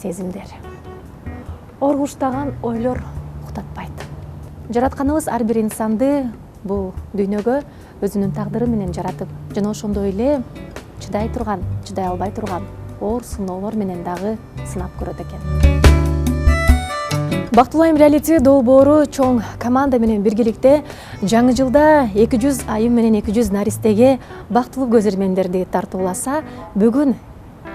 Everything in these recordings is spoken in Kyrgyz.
сезимдер. Оргуштаган ойлор уктатпайт. Жаратканыбыз ар бир инсанды бул дүйнөгө өзүнүн тагдыры менен жаратып, жана ошондой эле чыдай турган, чыдай албай турган оор сыноолор менен дагы сынап көрөт экен. Бактылуу айым реалити долбоору чоң команда менен биргеликте жаңы жылда 200 айым менен 200 наристеге бактылуу көзөрмендерди тартууласа, бүгүн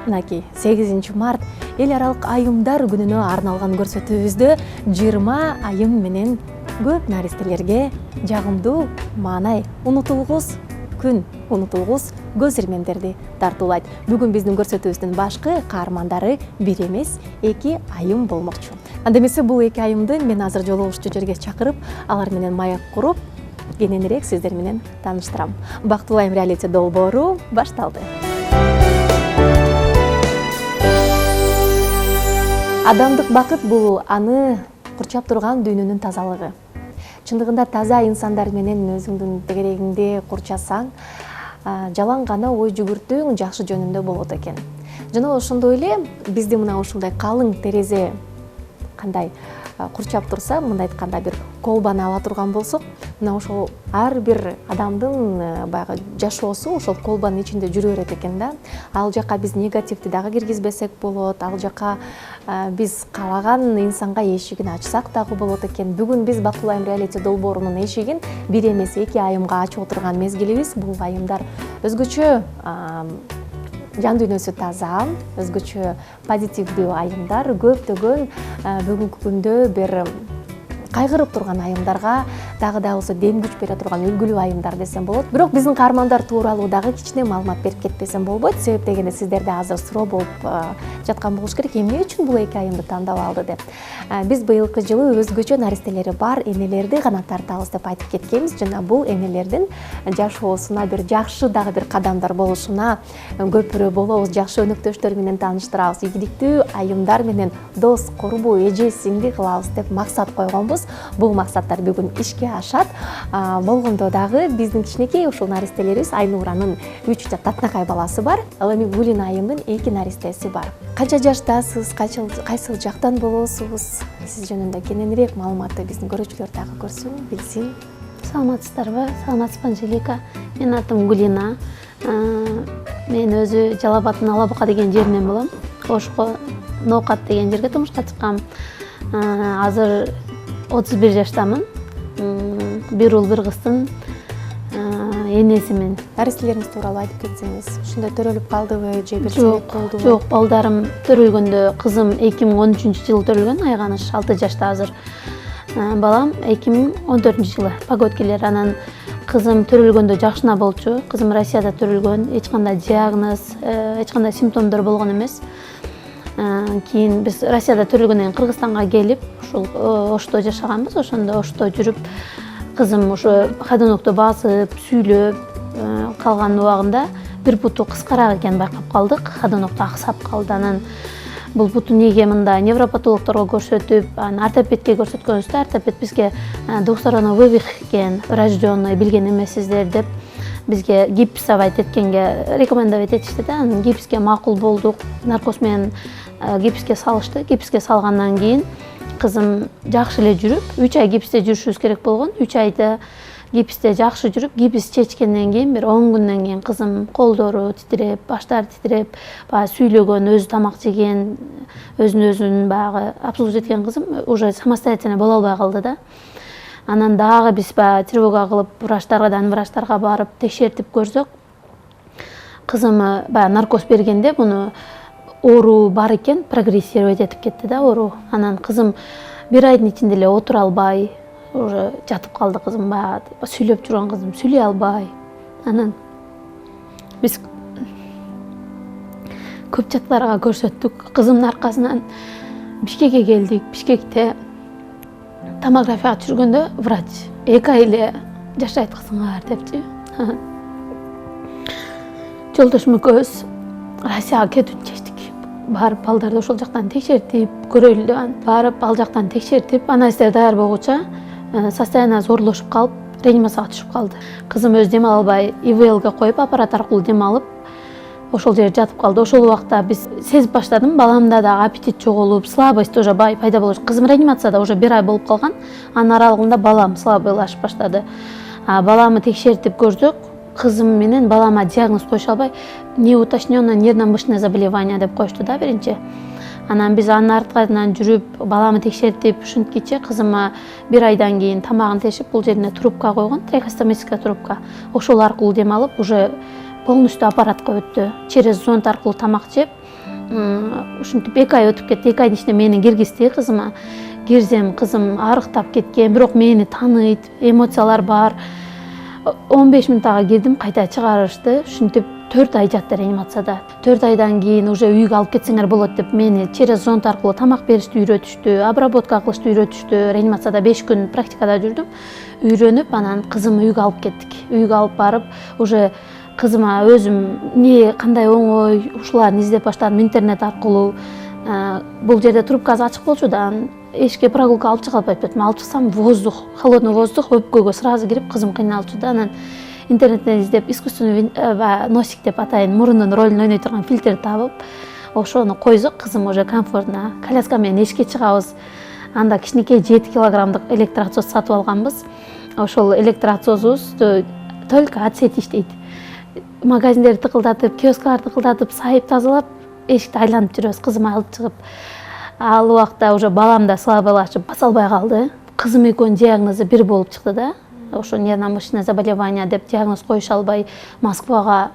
мынакей 8 март эл аралык айымдар күнүнө арналган көрсөтүүбүздө 20 айым менен көп наристелерге жагымдуу маанай, унутулгус күн, унутулгус көзөрмендерди тартуулайт. Бүгүн биздин көрсөтүүбүздүн башкы каармандары бир эмес, 2 айым болмокчу. Анда эмесе бул 2 айымды мен азыр жолугушчу жерге чакырып, алар менен маек куруп, кененирээк сиздер менен тааныштырам. Бактылуу айым реалити долбоору башталды. Адамдык бакыт бул аны курчап турган дүйнөнүн тазалыгы. Чындыгында таза инсандар менен өзүңдүн тегерегиңди курчасаң, жалаң гана ой жүгүртүүң жакшы жөнүндө болот экен. Жана ошондой эле бизди мына ушундай калың терезе кандай курчап турса, мындай айтканда бир колбаны ала турган болсок, мына ошол ар бир адамдын баягы жашоосу ошол колбанын ичинде жүрө берет экен да. Ал жака биз негативди дагы киргизбесек болот, ал жака биз каалаган инсанга эшигин ачсак дагы болот экен. Бүгүн биз Бактылуу айым реалити долбоорунун эшигин бир эмес 2 айымга ачып отурган мезгилибиз. Бул айымдар өзгөчө жан дүйнөсү таза, өзгөчө позитивдүү айымдар, көптөгөн бүгүнкү күндө бир кайгырып турган айымдарга дагы болсо дем күч бере турган үлгүлүү айымдар десем болот. Бирок биздин каармандар тууралуу дагы кичине маалымат берип кетпесем болбойт. Себеп дегенде сиздерде азыр суроо болуп жаткан болуш керек, эмне үчүн бул 2 айымды тандап алды деп. Биз быйылкы жылы өзгөчө наристелери бар энелерди гана тартабыз деп айтып кеткенбиз. Жана бул энелердин жашоосуна бир жакшы дагы бир кадамдар болушуна көпүрө болобуз, жакшы өнөктөштөр менен тааныштырабыз. Ийгиликтүү айымдар менен дос, курбу, эже, сиңди кылабыз деп максат койгонбуз. Бул максаттар бүгүн ишке ашат. Болгондо дагы биздин кичинекей ушул наристелерибиз Айнуранын 3 татынакай баласы бар. Ал эми Гүлин айымдын 2 наристеси бар. Канча жаштасыз, кайсыл жактан болосуз? Сиз жөнүндө кененирээк маалыматты биздин көрүүчүлөр дагы көрсүн, билсин. Саламатсыздарбы? Саламатсызбы Анжелика. Менин атым Гүлина. Мен өзү Жалал Абадтын Алабука деген жеринен болом. Ошко Ноокат деген жерге турмушка чыккам. Азыр 31 жаштамын. Бир уул, бир кыздын энесимин. Наристелериңиз тууралуу айтып кетсеңиз, ушундай төрөлүп калдыбы же бир себеп болдубу? Жок, балдарым төрөлгөндө кызым 2013-жылы төрөлгөн, Айганыш 6 жашта азыр. Балам 2014-жылы погодкилер. Анан кызым төрөлгөндө жакшына болчу. Кызым Россияда төрөлгөн, эч кандай диагноз, эч кандай симптомдор болгон эмес. Кийин биз Россияда төрөлгөндөн кийин Кыргызстанга келип, ушул Ошто жашаганбыз. Ошондо Ошто жүрүп, кызым ошо ходунокто басып, сүйлөп калган убагында бир буту кыскараак экенин байкап калдык. Ходунокто аксап калды. Анан бул буту неге мында невропатологторго көрсөтүп, ортопедке көрсөткөнүбүздө ортопед бизге двухсторонний вывих экен, врожденный, билген эмессиздер деп бизге гипсовать эткенге рекомендовать этишти да. Анан гипске макул болдук. Наркоз менен гипске салышты. Гипске салгандан кийин кызым жакшы эле жүрүп, 3 ай гипсте жүрүшүбүз керек болгон. 3 айда гипсте жакшы жүрүп, гипс чечкенден кийин бир 10 күндөн кийин кызым колдору титиреп, баштары титиреп, баягы сүйлөгөн, өзү тамак жеген, өзүн баягы обслуживать эткен кызым уже самостоятельно боло албай калды да. Анан дагы биз баягы тревога кылып, врачтарга барып текшертип көрсөк, кызым баягы наркоз бергенде буну оору бар экен, прогрессировать этип кетти да оору. Анан кызым 1 айдын ичинде эле отура албай, уже жатып калды кызым, баягы сүйлөп жүргөн кызым сүйлөй албай. Анан биз көп жактарга көрсөттүк. Кызымдын аркасынан Бишкекке келдик. Бишкекте томографияга түшүргөндө врач 2 ай эле жашайт кызыңар депчи. Жолдошум экөөбүз Россияга кетүүнү чечтик. Барып балдарды ошол жактан текшертип, көрөлү деп барып ал жактан текшертип, анализдер даяр болгуча состояние зоорлошуп калып, реанимацияга түшүп калды. Кызым өзү дем ала албай, ИВЛге коюп, аппарат аркылуу дем алып, ошол жерде жатып калды. Ошол убакта биз сезип баштадым, баламда да аппетит жоголуп, слабость тоже пайда болуп, кызым реанимацияда уже 1 ай болуп калган. Анын аралыгында балам слабыйлашып баштады. Баламы текшертип көрдүк, кызым менен балама диагноз коюша албай, неуточненное нервно-мышечное заболевание деп коюшту да биринчи. Анан биз анын арткасынан жүрүп, баламы текшертип, ушинткиче кызыма 1 айдан кийин тамагын тешип, бул жерине трубка койгон, трахеостомическая трубка. Ошол аркылуу дем алып, уже полностью аппаратка өттү. Через зонд аркылуу тамак жеп, ушинтип 2 ай өтүп кетти. 2 айдын ичинде мени киргизди кызыма. Кирсем, кызым арыктап кеткен, бирок мени тааныйт, эмоциялар бар. 15 мүнөттага кирдим, кайта чыгарышты. Ушинтип 4 ай жатты реанимацияда. 4 айдан кийин уже үйгө алып кетсеңер болот деп мени через зонд аркылуу тамак беришти үйрөтүштү, обработка кылышты үйрөтүштү. Реанимацияда 5 күн практикада жүрдүм. Үйрөнүп, анан кызымды үйгө алып кеттик. Үйгө алып барып, уже кызыма өзүм кандай оңой ушуларды издеп баштадым интернет аркылуу. Бул жерде трубкасы ачык болчу да, эшикке прогулка алып чыга албай жатам. Алып чыксам воздух, холодный воздух өпкөгө сразу кирип, кызым кыйналчу да. Анан интернеттен издеп искусственный носик деп атайын, мурунун ролун ойной турган фильтр табып, ошону койсок, кызым уже комфортно. Коляска менен эшикке чыгабыз. Анда кичинекей 7 килограммдык электроотсоз сатып алганбыз. Ошол электроотсозубуз только отсет иштейт. Магазиндерди тыкылдатып, киоскларды тыкылдатып, сайып тазалап, эшикти айланып жүрөбүз, кызым алып чыгып. Ал убакта уже балам да слабыйлашып, баса албай калды. Кызым экөөнүн диагнозу бир болуп чыкты да. Ошо нервно-мышечное заболевание деп диагноз коюша албай, Москвага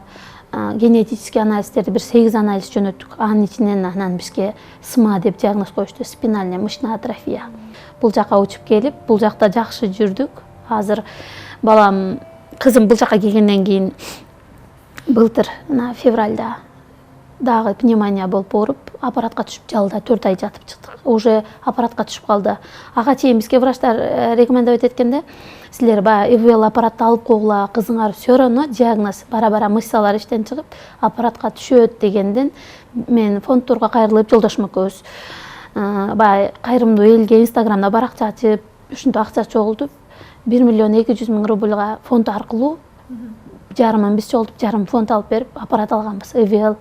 генетический анализдерди бир 8 анализ жөнөттүк. Анын ичинен анан бизге СМА деп диагноз коюшту, спинальная мышечная атрофия. Бул жака учуп келип, бул жакта жакшы жүрдүк. Азыр балам, кызым бул жака келгенден кийин былтыр февралда дагы пневмония болуп ооруп, аппаратка түшүп жалда 4 ай жатып чыктык. Уже аппаратка түшүп калды. Ага чейин бизге врачтар рекомендовать эткенде, силер баягы ИВЛ аппаратты алып койгула, кызыңар все равно диагноз бара-бара мышцалар иштен чыгып, аппаратка түшөт дегенден мен фонддорго кайрылып, жолдошум экөөбүз баягы кайрымдуу элге Инстаграмда баракча ачып, ушинтип акча чогултуп, 1 миллион 200 миң рубльга фонд аркылуу жарымын биз чогултуп, жарым фонд алып берип, аппарат алганбыз, ИВЛ.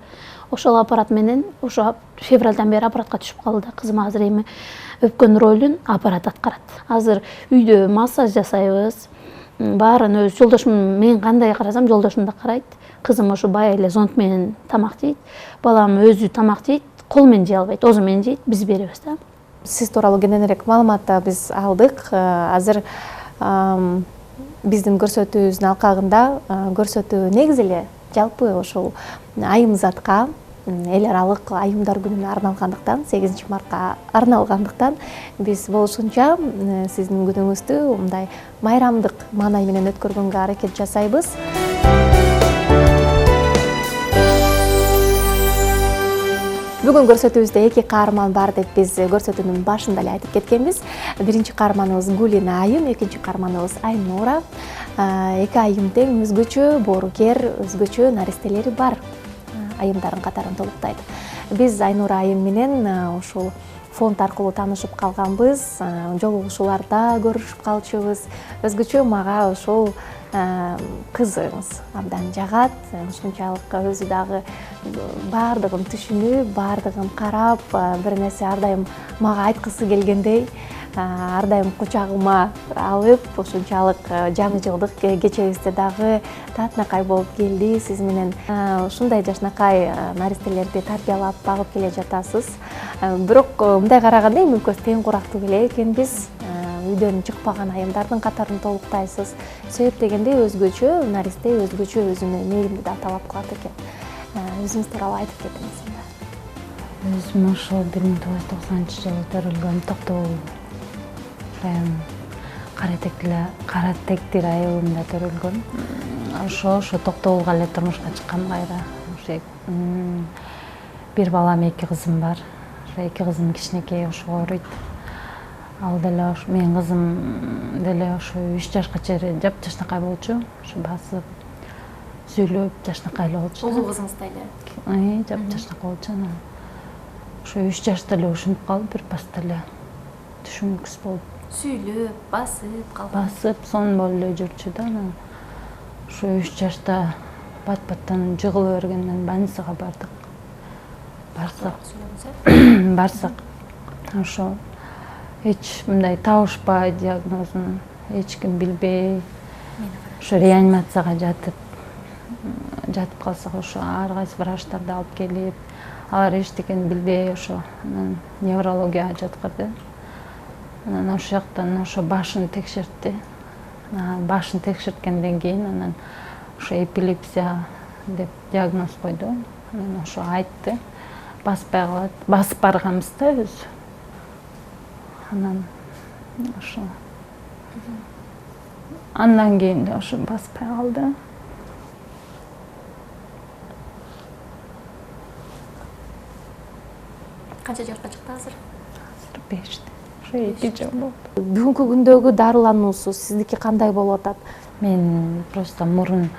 Ошол аппарат менен ошо февралдан бери аппаратка түшүп калды. Кызым азыр эми өпкөн ролун аппарат аткарат. Азыр үйдө массаж жасайбыз. Баарын өз жолдошум, мен кандай карасам, жолдошум да карайт. Кызым ошо бая эле зонт менен тамак жейт. Балам өзү тамак жейт, кол менен жей албайт, оозу менен жейт, биз беребиз да. Сиз тууралуу кененирээк маалыматты биз алдык. Азыр биздин көрсөтүүбүздүн алкагында көрсөтүү негизи эле жалпы ошол айым затка, эл аралык айымдар күнүнө арналгандыктан, 8 мартка арналгандыктан биз болушунча сиздин күнүңүздү мындай майрамдык маанай менен өткөргөнгө аракет жасайбыз. Бүгүн көрсөтүүбүздө 2 каарман бар деп биз көрсөтүүнүн башында эле айтып кеткенбиз. Биринчи каарманыбыз Гулина айым, экинчи каарманыбыз Айнура. 2 айым тең өзгөчө, боорукер, өзгөчө наристелери бар айымдардын катарын толуктайт. Биз Айнура айым менен ушул фонд аркылуу таанышып калганбыз, жолугушууларда көрүшүп калчубуз. Өзгөчө мага ошол кызыңыз абдан жагат, ушунчалык өзү дагы баардыгын түшүнүп, баардыгын карап, бир нерсе ар дайым мага айткысы келгендей, ар дайым кучагыма алып, ушунчалык жаңы жылдык кечебизде дагы татынакай болуп келди. Сиз менен ушундай жашнакай наристелерди тарбиялап, багып келе жатасыз. Бирок мындай караганда эми көз тең курактуу эле экенбиз. Үйдөн чыкпаган айымдардын катарын толуктайсыз. Себеп дегенде өзгөчө наристе, өзгөчө өзүнө мээримди да талап кылат экен. Өзүңүз тууралуу айтып кетиңиз. Өзүм ошол 1990-жылы төрөлгөн Токтогул район Каратектир айылында төрөлгөн. Ошо Токтогулга эле турмушка чыккам кайра. Бир балам, 2 кызым бар. 2 кызым кичинекей ошо ооруйт. Ал деле менин кызым деле ошо 3 жашка чейин жашнакай болчу. Ошо басып, сүйлөп жашнакай эле болчу. Улуу кызыңыз да эле. Жашнакай болчу. Ошо 3 жашта эле ушинтип калып, бир баста эле түшүнүксүз болуп. Сүйлөп, басып калган. Басып, сон болуп эле жүрчү да. Ошо 3 жашта бат-баттан жыгыла бергенден больницага барсак ошо эч мындай табышпай диагнозун, эч ким билбей ошо реанимацияга жатып калсак, ошо ар кайсы врачтарды алып келип, алар эчтекени билбей ошо неврологияга жаткырды. Анан ошол жактан ошо башын текшертти. Башын текшерткенден кийин анан ошо эпилепсия деп диагноз койду. Анан ошо айтты, баспай калат, басып барганбыз да өзү. Анан ошо андан кийин да ошо баспай калды. Канча жашка чыкты азыр? 5-те. Ошо 2 жыл болду. Бүгүнкү күндөгү дарылануусу сиздики кандай болуп атат? Мен просто мурун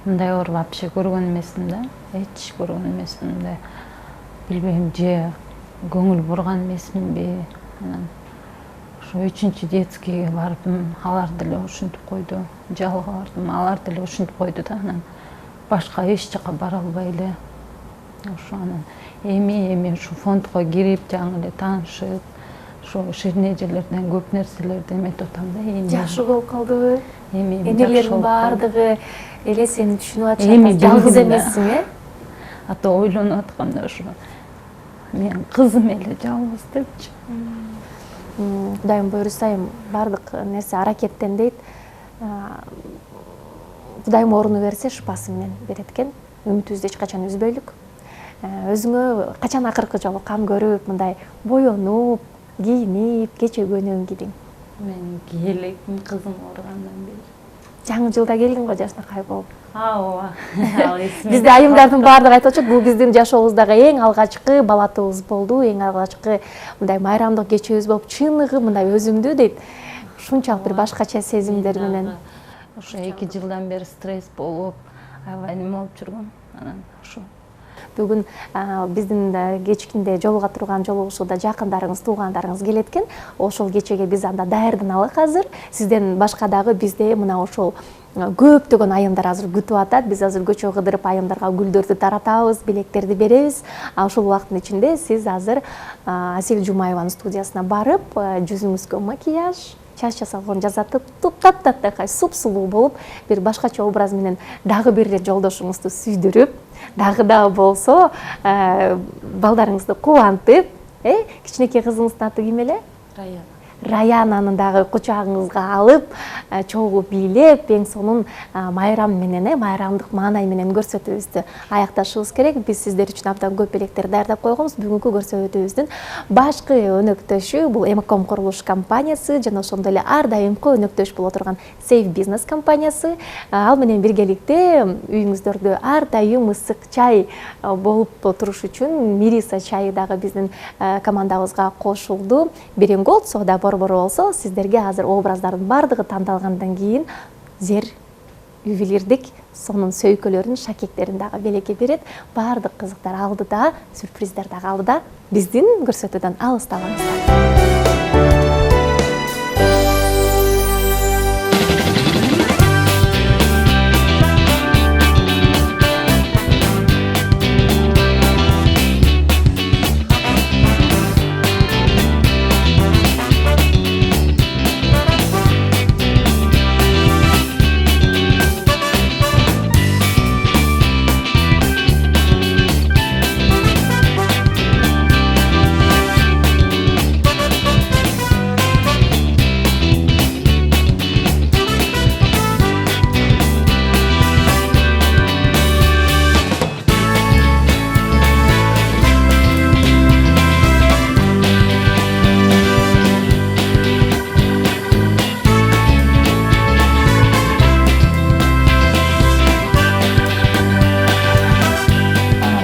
мындай ооруп вообще көргөн эмесмин да. Эч көргөн эмесмин мындай. Билбейм, же көңүл бурган эмесминби. Анан ошо 3-чү детскийге бардым, алар деле ушинтип койду. Жалга бардым, алар деле ушинтип койду да. Анан башка эч жака бара албай эле. Ошо анан эми ушу фондко кирип, жаңы эле таанышып, ошо ширне жерлерден көп нерселерди эметип атам да. Жакшы болуп калдыбы? Эми Энелердин баардыгы эле сени түшүнүп атышат. Эми Жалгыз билдим да. эмессиң, э? Ата ойлонуп атканда ошо мен кызым эле жалгыз депчи. Кудайым буйрса баардык нерсе аракеттен дейт. Кудайым орunu берсе шыпасы менен берет экен. Үмүтүбүздү эч качан үзбөйлүк. Өзүңө качан акыркы жолу кам көрүп, мындай боенуп, кийинип, кечөгөнүң кийдиң? Мен киелекмин кызым ооругандан бери. Жаңы жылда келдиң го жашнакай болуп. Ооба. Бизде айымдардын баардыгы айтып атышат, бул биздин жашообуздагы эң алгачкы балатыбыз болду, эң алгачкы мындай майрамдык кечебиз болуп, чыныгы мындай өзүмдү дейт. Ушунчалык бир башкача сезимдер менен. Ошо 2 жылдан бери стресс болуп, аябай неме болуп жүргөм. Анан ошо Бүгүн биздин кечкинде жолугушууда жакындарыңыз, туугандарыңыз келет экен. Ошол кечеге биз анда даярданалы азыр. Сизден башка дагы бизде мына ошол көптөгөн айымдар азыр күтүп атат. Биз азыр көчө кыдырып айымдарга гүлдөрдү таратабыз, билектерди беребиз. Ошол убакыттын ичинде сиз азыр Асель Жумаеванын студиясына барып, жүзүңүзгө макияж, чач жасалган жасатып, таптакай суп-сулуу болуп, бир башкача образ менен дагы бир жолдошуңузду сүйдүрүп, дагы да болсо балдарыңызды кубантып, кичинекей кызыңыздын аты ким эле? Раянаны дагы кучагыңызга алып, чогуу бийлеп, эң сонун майрам менен, майрамдык маанай менен көрсөтүүбүздү аякташыбыз керек. Биз сиздер үчүн абдан көп белектер даярдап койгонбуз. Бүгүнкү көрсөтүүбүздүн башкы өнөктөшү бул Эмаком курулуш компаниясы жана ошондой эле ар дайымкы өнөктөш боло турган Safe Business компаниясы. Ал менен биргеликте үйүңүздөрдө ар дайым ысык чай болуп туруш үчүн Мириса чайы дагы биздин командабызга кошулду. Беренгол сода борбору болсо, сиздерге азыр образдардын баардыгы тандалгандан кийин зер ювелирдик сонун сөйкөлөрүн, шакектерин дагы белекке берет. Баардык кызыктар алдыда, сюрприздер дагы алдыда. Биздин көрсөтүүдөн алыстабаңыздар.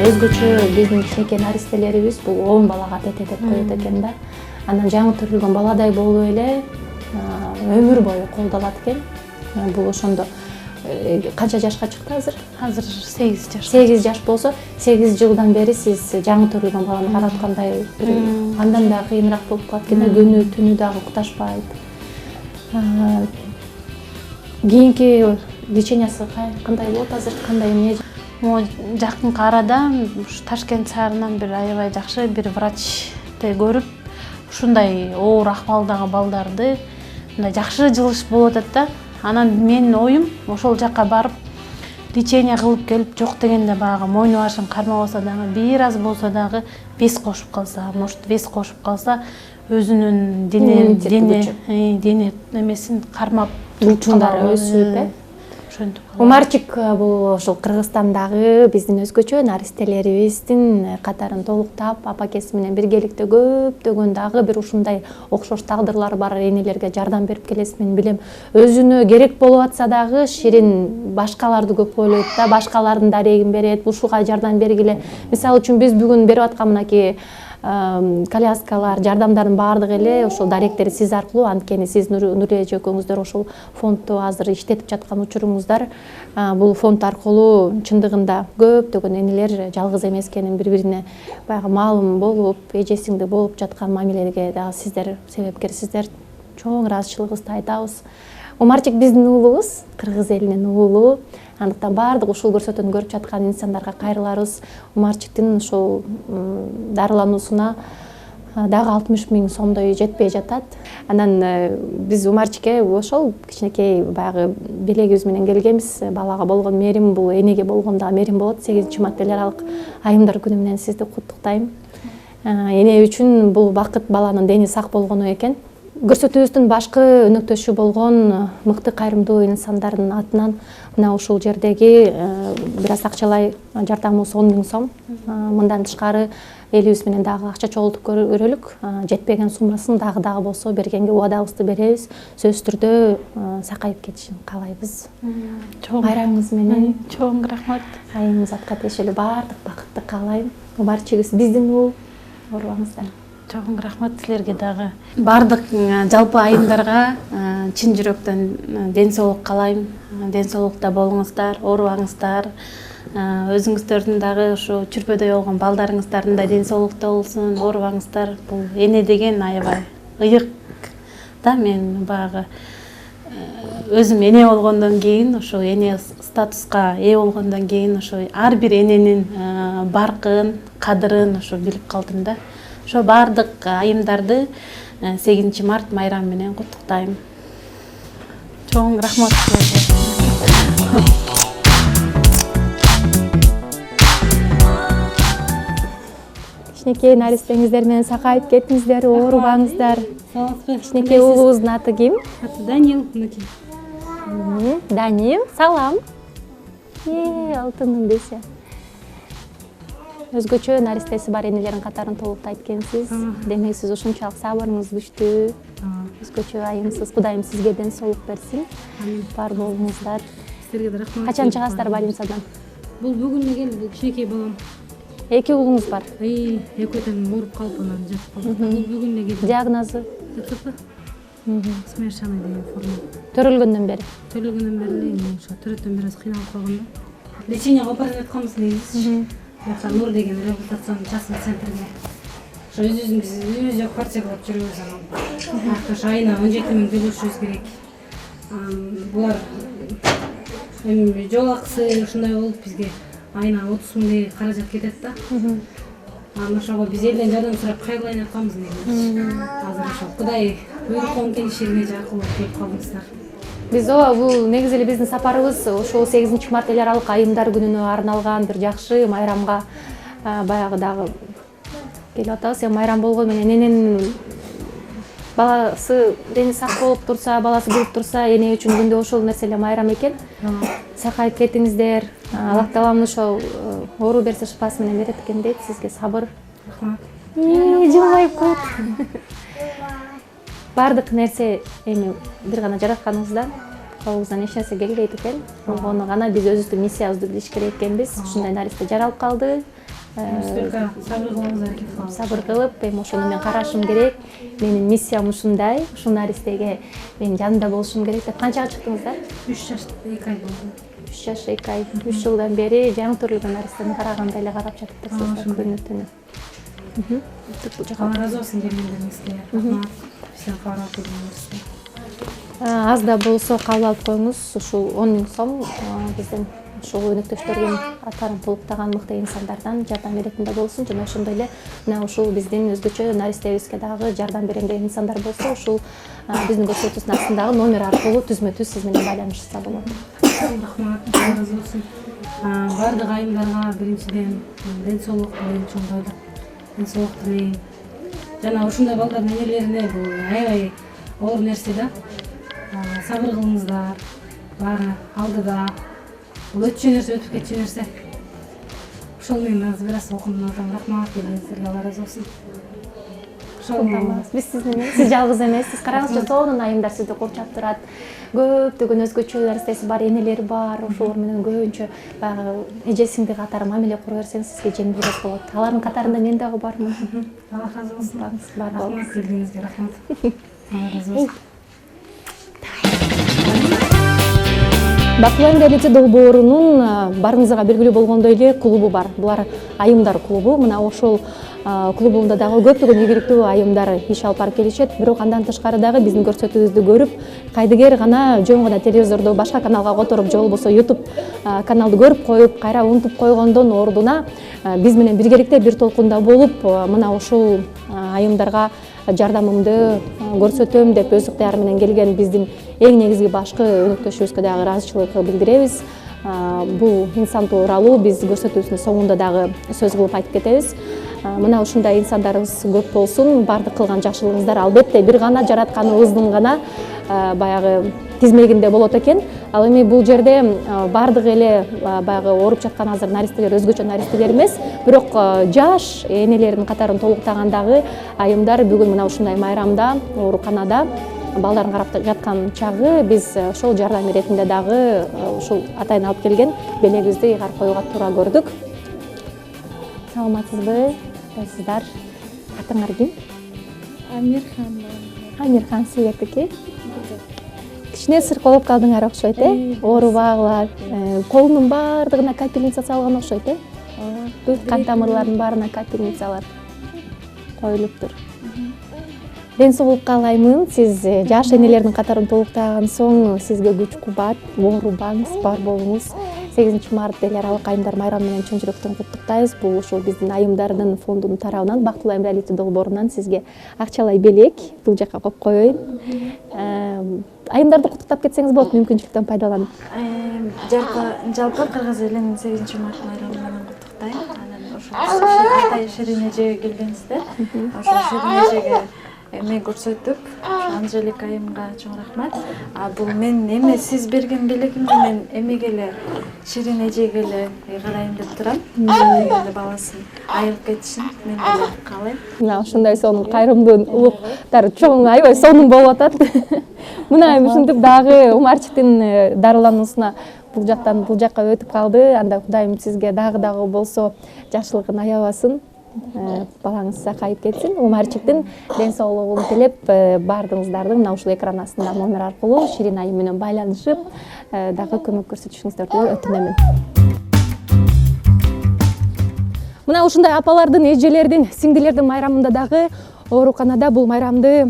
Өзгөчө биздин кичинекей наристелерибиз бул 10 балага тете деп коет экен да. Анан жаңы төрөлгөн баладай болуп эле өмүр бою колдолот экен. Бул ошондо канча жашка чыкты азыр? Азыр 8 жаш. 8 жаш болсо, 8 жылдан бери сиз жаңы төрөлгөн баланы караткандай андан да кыйыныраак болуп калат экен. Күнү түнү дагы укташпайт. Кийинки лечениясы кандай болот азыр? Кандай эмне? могу жакынкы арада ушу Ташкент шаарынан бир аябай жакшы бир врачты көрүп, ушундай оор акыбалдагы балдарды мындай жакшы жылыш болуп атат да. Анан менин оюм ошол жакка барып лечение кылып келип, жок дегенде баягы мойну башым кармабаса дагы, бир аз болсо дагы вес кошуп калса, может вес кошуп калса, өзүнүн дене эмесин кармап учундары өсүп, ошентип. Умарчик бул ошол Кыргызстандагы биздин өзгөчө наристелерибиздин катарын толуктап, апакеси менен биргеликте көптөгөн дагы бир ушундай окшош тагдырлары бар энелерге жардам берип келесиз, мен билем. Өзүнө керек болуп атса дагы Ширин башкаларды көп ойлойт да, башкалардын дарегин берет, ушуга жардам бергиле. Мисалы үчүн биз бүгүн берип аткан мынакей коляскалар, жардамдардын баардыгы эле ошол даректер сиз аркылуу, анткени сиз Нурия эже экөөңүздөр ошол фондду азыр иштетип жаткан учуруңуздар, бул фонд аркылуу чындыгында көптөгөн энелер жалгыз эмес экенин, бири-бирине баягы маалым болуп, эже-сиңди болуп жаткан мамилеге дагы сиздер себепкерсиздер. Чоң ыраазычылыгыбызды айтабыз. Умарчик биздин уулубуз, кыргыз элинин уулу. Андыктан баардык ушул көрсөтүүнү көрүп жаткан инсандарга кайрыларыбыз. Умарчиктин ушул дарылануусуна дагы 60 000 сомдой жетпей жатат. Анан биз Умарчикке ошол кичинекей баягы белегибиз менен келгенбиз. Балага болгон мээрим, бул энеге болгон дагы мээрим болот. 8-март эл аралык айымдар күнү менен сизди куттуктайм. Эне үчүн бул бакыт баланын дени сак болгону экен. Көрсөтүүбүздүн башкы өнөктөшү болгон мыкты кайрымдуу инсандардын атынан мына ушул жердеги бир аз акчалай жардамыбыз 10 000 сом. Мындан тышкары элибиз менен дагы акча чогултуп көрөлүк. Жетпеген суммасын дагы болсо бергенге убадабызды беребиз. Сөзсүз түрдө сакайып кетишин каалайбыз. Байрамыңыз менен Чоң рахмат. айымыз атка тиешелүү баардык бакытты каалайм. Умарчигибиз биздин ул. Оорубаңыздар. Чоң рахмат силерге дагы. Бардык жалпы айымдарга чын жүрөктөн ден соолук каалайм. Ден соолукта болуңуздар, оорубаңыздар. Өзүңүздөрдүн дагы ушу чүрпөдөй болгон балдарыңыздардын да ден соолукта болсун, оорубаңыздар. Бул эне деген аябай ыйык да. Мен баягы өзүм эне болгондон кийин, ошо эне статуска ээ болгондон кийин ошо ар бир эненин баркын, кадырын ошо билип калдым да. Ошо бардык айымдарды 8-март майрамы менен куттуктайм. Чоң рахмат силерге. Кичинекей наристеңиздер менен сакайып кеттиңиздер, оорубаңыздар. Кичинекей уулубуздун аты ким? Аты Данил. Данил, салам. Алтыным десе. Өзгөчө наристеси бар энелердин катарын толуктайт экенсиз. Демек сиз ушунчалык сабырыңыз күчтүү. Өзгөчө айымсыз. Кудайым сизге ден соолук берсин. Бар болуңуздар. Силерге да рахмат. Качан чыгасыздар больницадан? Бул бүгүн эле келди, бул кичинекей балам. Эки уулуңуз бар. Экөөтөн ооруп калып анан жатып калды. Бул бүгүн эле келди. Диагнозу? ТЦП. Смешанный деген форма. Төрөлгөндөн бери. Төлөгөндөн бери эле ошо төрөттөн бир аз кыйналып калган да. Лечениеге барып атканбыз негизи. Нур деген реабилитацион частный центрге. Ошо өзүбүз квартира кылып жүрөбүз анан. Ошо айына 17 000 төлөшүбүз керек. Булар эми жол акысы ушундай болуп бизге айына 30 000 каражат кетет да. Анан ошого биз элден жардам сурап кайгыланып атканбыз негизи. Азыр ошо Кудай буйруккон келишине жакын келип калдыңыздар. Биз бул негизи эле биздин сапарыбыз ошол 8-март эл аралык айымдар күнүнө арналган бир жакшы майрамга баягы дагы келип атабыз. Майрам болгону менен эненин баласы дени сак болуп турса, баласы күлүп турса, эне үчүн күндө ошол нерсе эле майрам экен. Сакайып кеттиңиздер. Аллах таалам ошол оору берсе шыпасы менен берет экен дейт. Сизге сабыр. Рахмат. Жылмайып калат. Бардык нерсе эми бир гана жаратканыбыздан, колубуздан эч нерсе келбейт экен. Болгону гана биз өзүбүздүн миссиябызды билиш керек экенбиз. Ушундай наристе жаралып калды. Сабыр кылыңыздар экен. Сабыр кылып, эми ошону мен карашым керек. Менин миссиям ушундай. Ушул наристеге мен жанында болушум керек деп. Канчага чыктыңыздар? 3 жаш 2 ай болду. 3 жаш 2 ай. 3 жылдан бери жаңы төрөлгөн наристени карагандай эле карап жатыптырсыздар күнү-түнү. Алла разы болсун келгендериңизге. Рахмат. Сиздин кабар алып келгениңизге. Аз да болсо кабыл алып коюңуз. Ушул 10 000 сом бизден ушул өнөктөштөрдүн аттарын толуктаган мыкты инсандардан жардам беретиндей болсун жана ошондой эле мына ушул биздин өзгөчө наристебизге дагы жардам берем деген инсандар болсо ушул биздин көрсөтүүбүздүн астындагы номер аркылуу түзмө түз сиз менен байланышса болот. Рахмат, разы болсун. Бардык айымдарга биринчиден ден соолук менен чоңдойлук, ден соолук тилейм. Жана ушундай балдардын энелерине бул аябай оор нерсе да. Сабыр кылыңыздар. Баары алдыда. Бул өтчү нерсе, өтүп кетчү нерсе. Ошол менен азыр бир аз окундум атам. Рахмат силерге, Алла разы болсун. Биз сиз менен, сиз жалгыз эмессиз. Караңызчы, сонун айымдар сизди курчап турат. Көптөгөн өзгөчө нерсеси бар, энелери бар. Ошолор менен көбүнчө баягы эже сиңди катары мамиле кура берсеңиз сизге жеңилирээк болот. Алардын катарында мен дагы бармын. Алла разы болсун. Рахмат Келгениңизге рахмат. Алла разы болсун. Бактылайым реалити долбоорунун барыңызга белгилүү болгондой эле клубу бар. Булар айымдар клубу. Мына ошол клубунда дагы көптөгөн ийгиликтүү айымдар иш алып барып келишет. Бирок андан тышкары дагы биздин көрсөтүүбүздү көрүп, кайдыгер гана жөн гана телевизорду башка каналга которуп же болбосо YouTube каналды көрүп коюп, кайра унутуп койгондон ордуна биз менен биргеликте бир толкунда болуп, мына ушул айымдарга жардамымды көрсөтөм деп өз ыктыяры менен келген биздин эң негизги башкы өнөктөшүбүзгө дагы ыраазычылык билдиребиз. Бул инсан тууралуу биз көрсөтүүбүздүн соңунда дагы сөз кылып айтып кетебиз. Мына ушундай инсандарыбыз көп болсун. Бардык кылган жакшылыгыңыздар албетте бир гана жаратканыбыздын гана баягы тизмегинде болот экен. Ал эми бул жерде бардык эле баягы ооруп жаткан азыр наристелер өзгөчө наристелер эмес, бирок жаш энелердин катарын толуктагандагы айымдар бүгүн мына ушундай майрамда ооруканада балдарын карап жаткан чагы биз ошол жардам иретинде дагы ушул атайын алып келген белегибизди ыйгарып коюуга туура көрдүк. Саламатсызбы? Сиздар атыңар ким? Амирхан. Амирхан Сиветики. Кичине сырколоп калдыңар окшойт, оорубагыла, колунун баардыгына капельница салган окшойт, кан тамырларынын баарына капельницалар коюлуптур. Ден соолук каалаймын. Сиз жаш энелердин катарын толуктаган соң сизге күч кубат, оорубаңыз, бар болуңуз. 8 март эл аралык айымдар майрамы менен чын жүрөктөн куттуктайбыз. Бул ушул биздин айымдардын фондунун тарабынан Бактылуу айым реалити долбоорунан сизге акчалай белек бул жакка коюп коеюн. Айымдарды куттуктап кетсеңиз болот, мүмкүнчүлүктөн пайдаланып. Жалпы кыргыз элин 8 март майрамы менен куттуктайм. Анан ошол Атай Ширин эже келгенсиздер. Ошол Ширин эжеге эме көрсөтүп, Анжелика айымга чоң рахмат. Бул мен эме сиз берген белегимди мен эмеге эле Ширин эжеге эле карайм деп турам. Эле баласын айылып кетишин мен эле каалайм. Мына ушундай сонун кайрымдуу улуктар чоң аябай сонун болуп атат. Мына ушинтип дагы Умарчиктин дарылануусуна бул жактан бул жакка өтүп калды. Анда Кудайым сизге дагы болсо жакшылыгын аябасын. Балаңыз сакайып кетсин. Умарчиктин ден соолугун тилеп, бардыгыңыздардын мына ушул экран астында номер аркылуу Ширин айым менен байланышып, дагы көмөк көрсөтүшүңүздөрдү өтүнөмүн. Мына ушундай апалардын, эжелердин, сиңдилердин майрамында дагы ооруканада бул майрамдап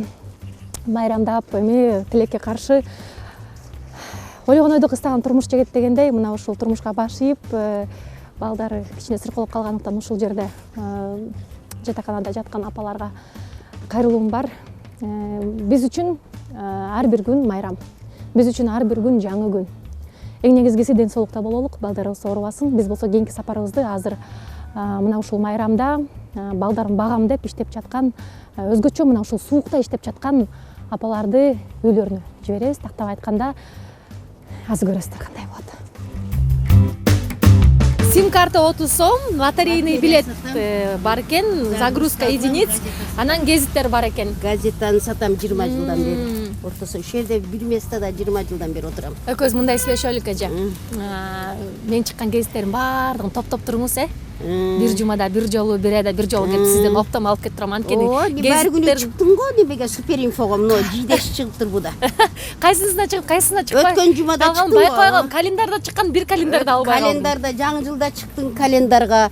эми тилекке каршы ойлогон ойдо кыстаган турмуш жегет дегендей, мына ушул турмушка баш ийип, балдары кичине сырколоп калгандыктан ушул жерде жатаканада жаткан апаларга кайрылуум бар. Биз үчүн ар бир күн майрам. Биз үчүн ар бир күн жаңы күн. Эң негизгиси ден соолукта бололук, балдарыбыз оорубасын. Биз болсо кийинки сапарыбызды азыр мына ушул майрамда балдарын багам деп иштеп жаткан, өзгөчө мына ушул суукта иштеп жаткан апаларды үйлөрүнө жиберебиз. Тактап айтканда азыр көрөсүздөр кандай болот. Сим-карта 30 сом, лотерейный билет бар экен, загрузка единиц, анан гезиттер бар экен. Газеттаны сатам 20 жылдан бери. Ортосо ушул жерде бир местада 20 жылдан бери отурам. Экөөбүз мындай сүйлөшөлүк эже. Мен чыккан гезиттердин баардыгын топтоп туруңуз, бир жумада бир жолу, бир айда бир жолу келип сизден оптом алып кетип турам. Анткени баары күнү чыктым го немеге супер инфого, мына жидеш чыгып турбуда. Кайсысына чыгып, кайсысына чыкпай? Өткөн жумада чыктым. Байкойгон календарда чыккан, бир календарда албай калдым. Календарда жаңы жылда чыктым календарга,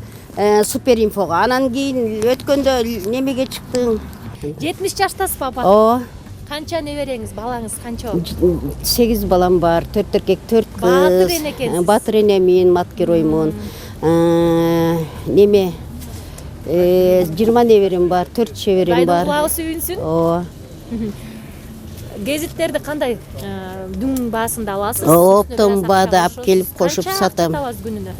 супер инфого. Анан кийин өткөндө немеге чыктым. 70 жаштасызбы апа? Канча небереңиз, балаңыз канча болот? 8 балам бар, 4 эркек, 4 кыз. Баатыр эне экенсиз. Баатыр энемин, маткероймун. Неме 20 неберем бар, 4 чеберем Кудайдын бар. кулагы сүйүнсүн. Ооба. Гезиттерди кандай дүң баасында аласыз? Оптом баада алып келип кошуп сатам. Канча табасыз күнүнө?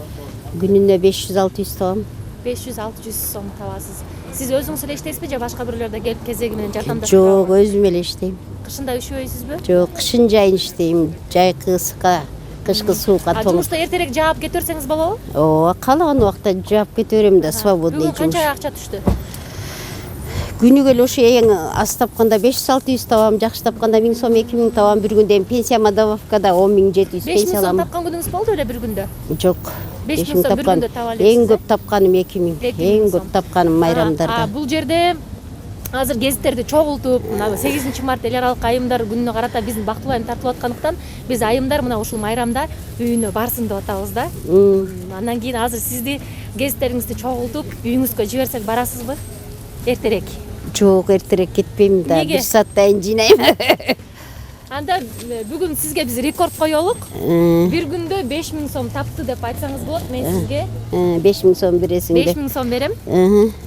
Күнүнө 500-600 табам. 500-600 сом табасыз. Сиз өзүңүз эле иштейсизби же башка бирлер да келип кезеги менен жардамдашып Жок, өзүм эле иштейм. Кышында üşөбөйсүзбү? Жок, кышын жайын иштейм. Жай кыска, кышкы суукка тоңуп. Жумушта эртерээк жаап кете берсеңиз болобу? Ооба, каалаган убакта жаап кете берем да, свободный Бүгүн канча жумуш. акча түштү? Күнүгө эле ошо эң аз тапканда 500-600 табам, жакшы тапканда 1000 сом, 2000 табам. Бир күндө пенсияма добавкада 10700 5 пенсия миң сом алам. тапкан күнүңүз болду беле бир күндө? Жок. 5 миң сом бир күндө таба алесиз. Эң көп тапканым 2000. 2000 Эң сом. көп тапканым майрамдарда. Бул жерде азыр гезиттерди чогултуп, мына 8 март эл аралык айымдар күнүнө карата биздин бактылуу айым тартылып аткандыктан биз айымдар мына ушул майрамда үйүнө барсын деп атабыз да. Андан кийин азыр сизди гезиттериңизди чогултуп үйүңүзгө жиберсек барасызбы? Эртерээк. Жок, эртерээк кетпейм да. Неге? Бир сааттайын жыйнайм. Анда бүгүн сизге биз рекорд коелук. Бир күндө 5000 сом тапты деп айтсаңыз болот. Мен сизге 5000 сом бересиң деп. 5000 сом берем.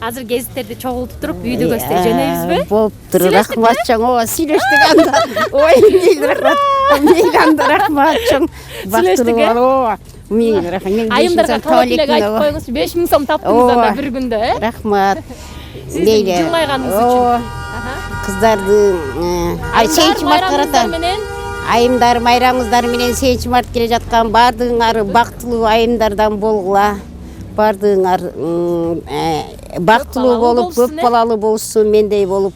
Азыр гезиттерди чогултуп туруп үйдү көстөрүп жөнөйбүзбү? Болуптур, рахмат чоң. Ооба, сүйлөштүк анда. Ой, мейлі рахмат. Мейлі анда рахмат чоң. Сүйлөштүк, э? Ооба. Мейлі рахмат. Айымдарга калап элек айтып коюңузчу, 5000 сом таптыңыз анда бир күндө, э? Рахмат. Сиздин жылайганыңыз үчүн. Кыздардын 8 март каратам. Айымдар, майрамыңыздар менен 8 март келе жаткан бардыгыңар бактылуу айымдардан болгула. Бардыгыңар бактылуу болуп, көп балалуу болсун, мендей болуп,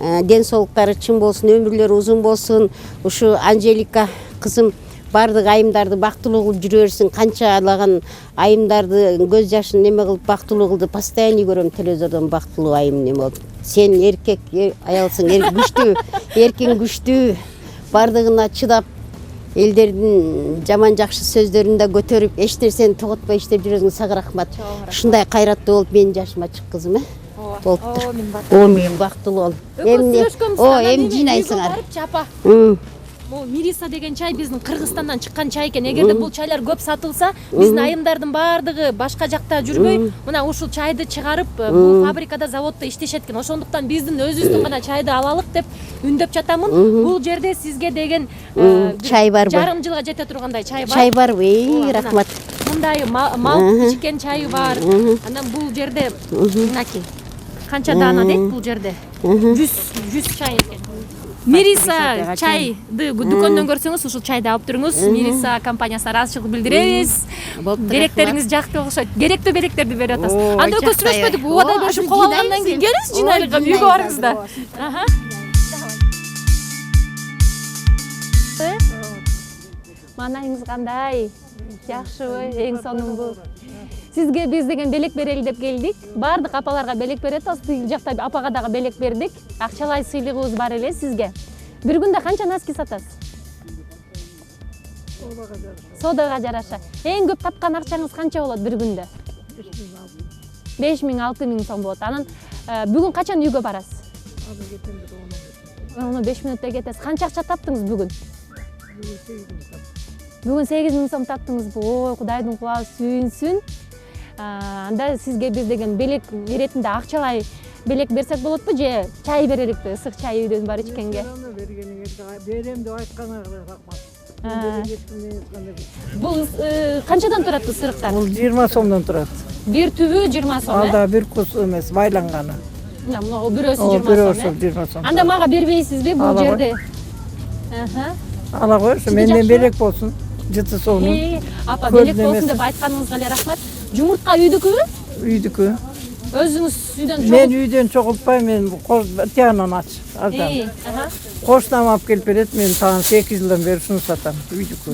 ден соолуктары чың болсун, өмүрлөрү узун болсун. Ушу Анжелика кызым бардык айымдарды бактылуу кылып жүрө берсин. Канчалаган айымдарды көз жашын неме кылып бактылуу кылды. Постоянный көрөм телевизордон бактылуу айым неме болуп. Сен эркек аялсың, күчтүү, эркиң күчтүү. Бардыгына чыдап, элдердин жаман жакшы сөздөрүн да көтөрүп, эч нерсени тоготпой иштеп жүрөсүң. Сага рахмат. Ушундай кайраттуу болуп менин жашыма чык кызым, э? Болуптур. О, мен бактылуу бол. Эмне жыйнайсыңар. Апа. Бул Мириса деген чай биздин Кыргызстандан чыккан чай экен. Эгерде бул чайлар көп сатылса, биздин айымдардын баардыгы башка жакта жүрбөй, мына ушул чайды чыгарып, бул фабрикада, заводдо иштешет экен. Ошондуктан биздин өзүбүздүн гана чайды алалык деп үндөп жатамын. Бул жерде сизге деген чай барбы? Жарым жылга жете тургандай чай бар. Чай барбы? Рахмат. Мындай мал ичкен чайы бар. Анан бул жерде мынакей. Канча даана дейт бул жерде? 100 чай экен. Мириса чайды дүкөндөн көрсөңүз, ушул чайды алып туруңуз. Мириса компаниясына ыраазычылык билдиребиз. Белектериңиз жакты окшойт. Керектүү белектерди берип атасыз. Анда экөө сүйлөшпөдүк. Убада беришип кол алгандан кийин келиңиз, жыйнайлыкка үйгө барыңыз да. Маанайыңыз кандай? Жакшыбы? Эң сонунбу? Сизге биз деген белек берели деп келдик. Бардык апаларга белек берет, тиги жакта апага дагы белек бердик. Акчалай сыйлыгыбыз бар эле сизге. Бир күндө канча носки сатасыз? Содага жараша. Эң көп тапкан акчаңыз канча болот бир күндө? 5000-6000 сом болот. Анан бүгүн качан үйгө барасыз? Оны 5 мүнөттө кетесиз. Канча акча таптыңыз бүгүн? Бүгүн 8000 сом таптыңызбы? Ой, Кудайдын кулагы сүйүнсүн. Анда сизге биз деген белек иретинде акчалай белек берсек болотпу же чай береликпи? Ысык чай үйдөн бар ичкенге. Берем деп айтканыңарга рахмат. Бул канчадан турат бул сырыктар? Бул 20 сомдон турат. Бир түбү 20 сом. Алда бир кус эмес, байланганы. Мына бирөөсү 20 сом. 20 сом. Анда мага бербейсизби бул жерде? Ала койчу, менден белек болсун. Жыты сонун. Апа, белек болсун деп айтканыңызга эле рахмат. Жумуртка үйдүкүбү? Үйдүкү. Өзүңүз үйдөн чогултуп? Мен үйдөн чогултпайм, мен тиянан алсам. Кошунам алып келип берет, мен тагын 8 жылдан бери ушуну сатам, үйдүкү.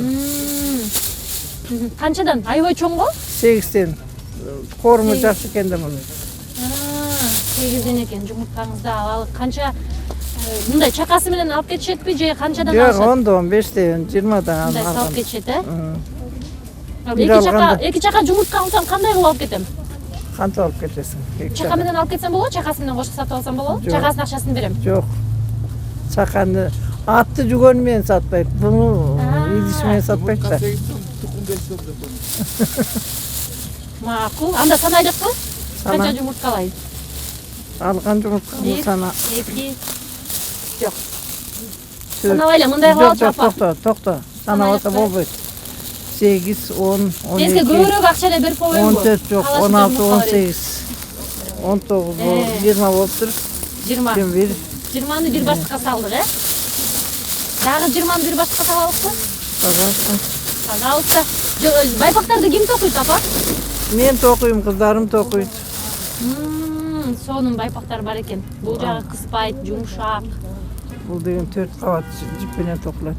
Канчадан? Аябай чоңго? 8тен. Коруму жакшы экен да муну. 8ден экен жумурткаңызды алалы. Канча мындай чакасы менен алып кетишетпи же канчадан алышат? Жок, 10дон, 5ден, 20дан мындай салып кетишет, э? Эки Эки чака жумуртка алсам кандай кылып алып кетем? Кантип алып кетесиң? Чака менен алып кетсем болобу? Чакасы менен кошуп сатып алсам болобу? Чакасынын акчасын берем. Жок. Чаканды атты жүгөнү менен сатпайт. Буну идиш менен сатпайт да. Макул. Анда санайлыкпы? Канча жумурткалайт? Алган жумуртканы сана. 2 Жок. Санабай эле мындай кылалы апа. Токто. Санабаса болбойт. 8, 10, 12. Сизге көбүрөөк акча эле берип койбоймунбу? 14 жок, 16, 18. 19, 20 болуптур. 20. 21. 20-ны бир баштыкка салдык, Дагы 20-ны бир баштыкка салалыкпы? Пожалуйста. Байпактарды ким токуйт, апа? Мен токуйм, кыздарым токуйт. Сонун байпактар бар экен. Бул жагы кыспайт, жумшак. Бул деген 4 кабат жип менен токулат.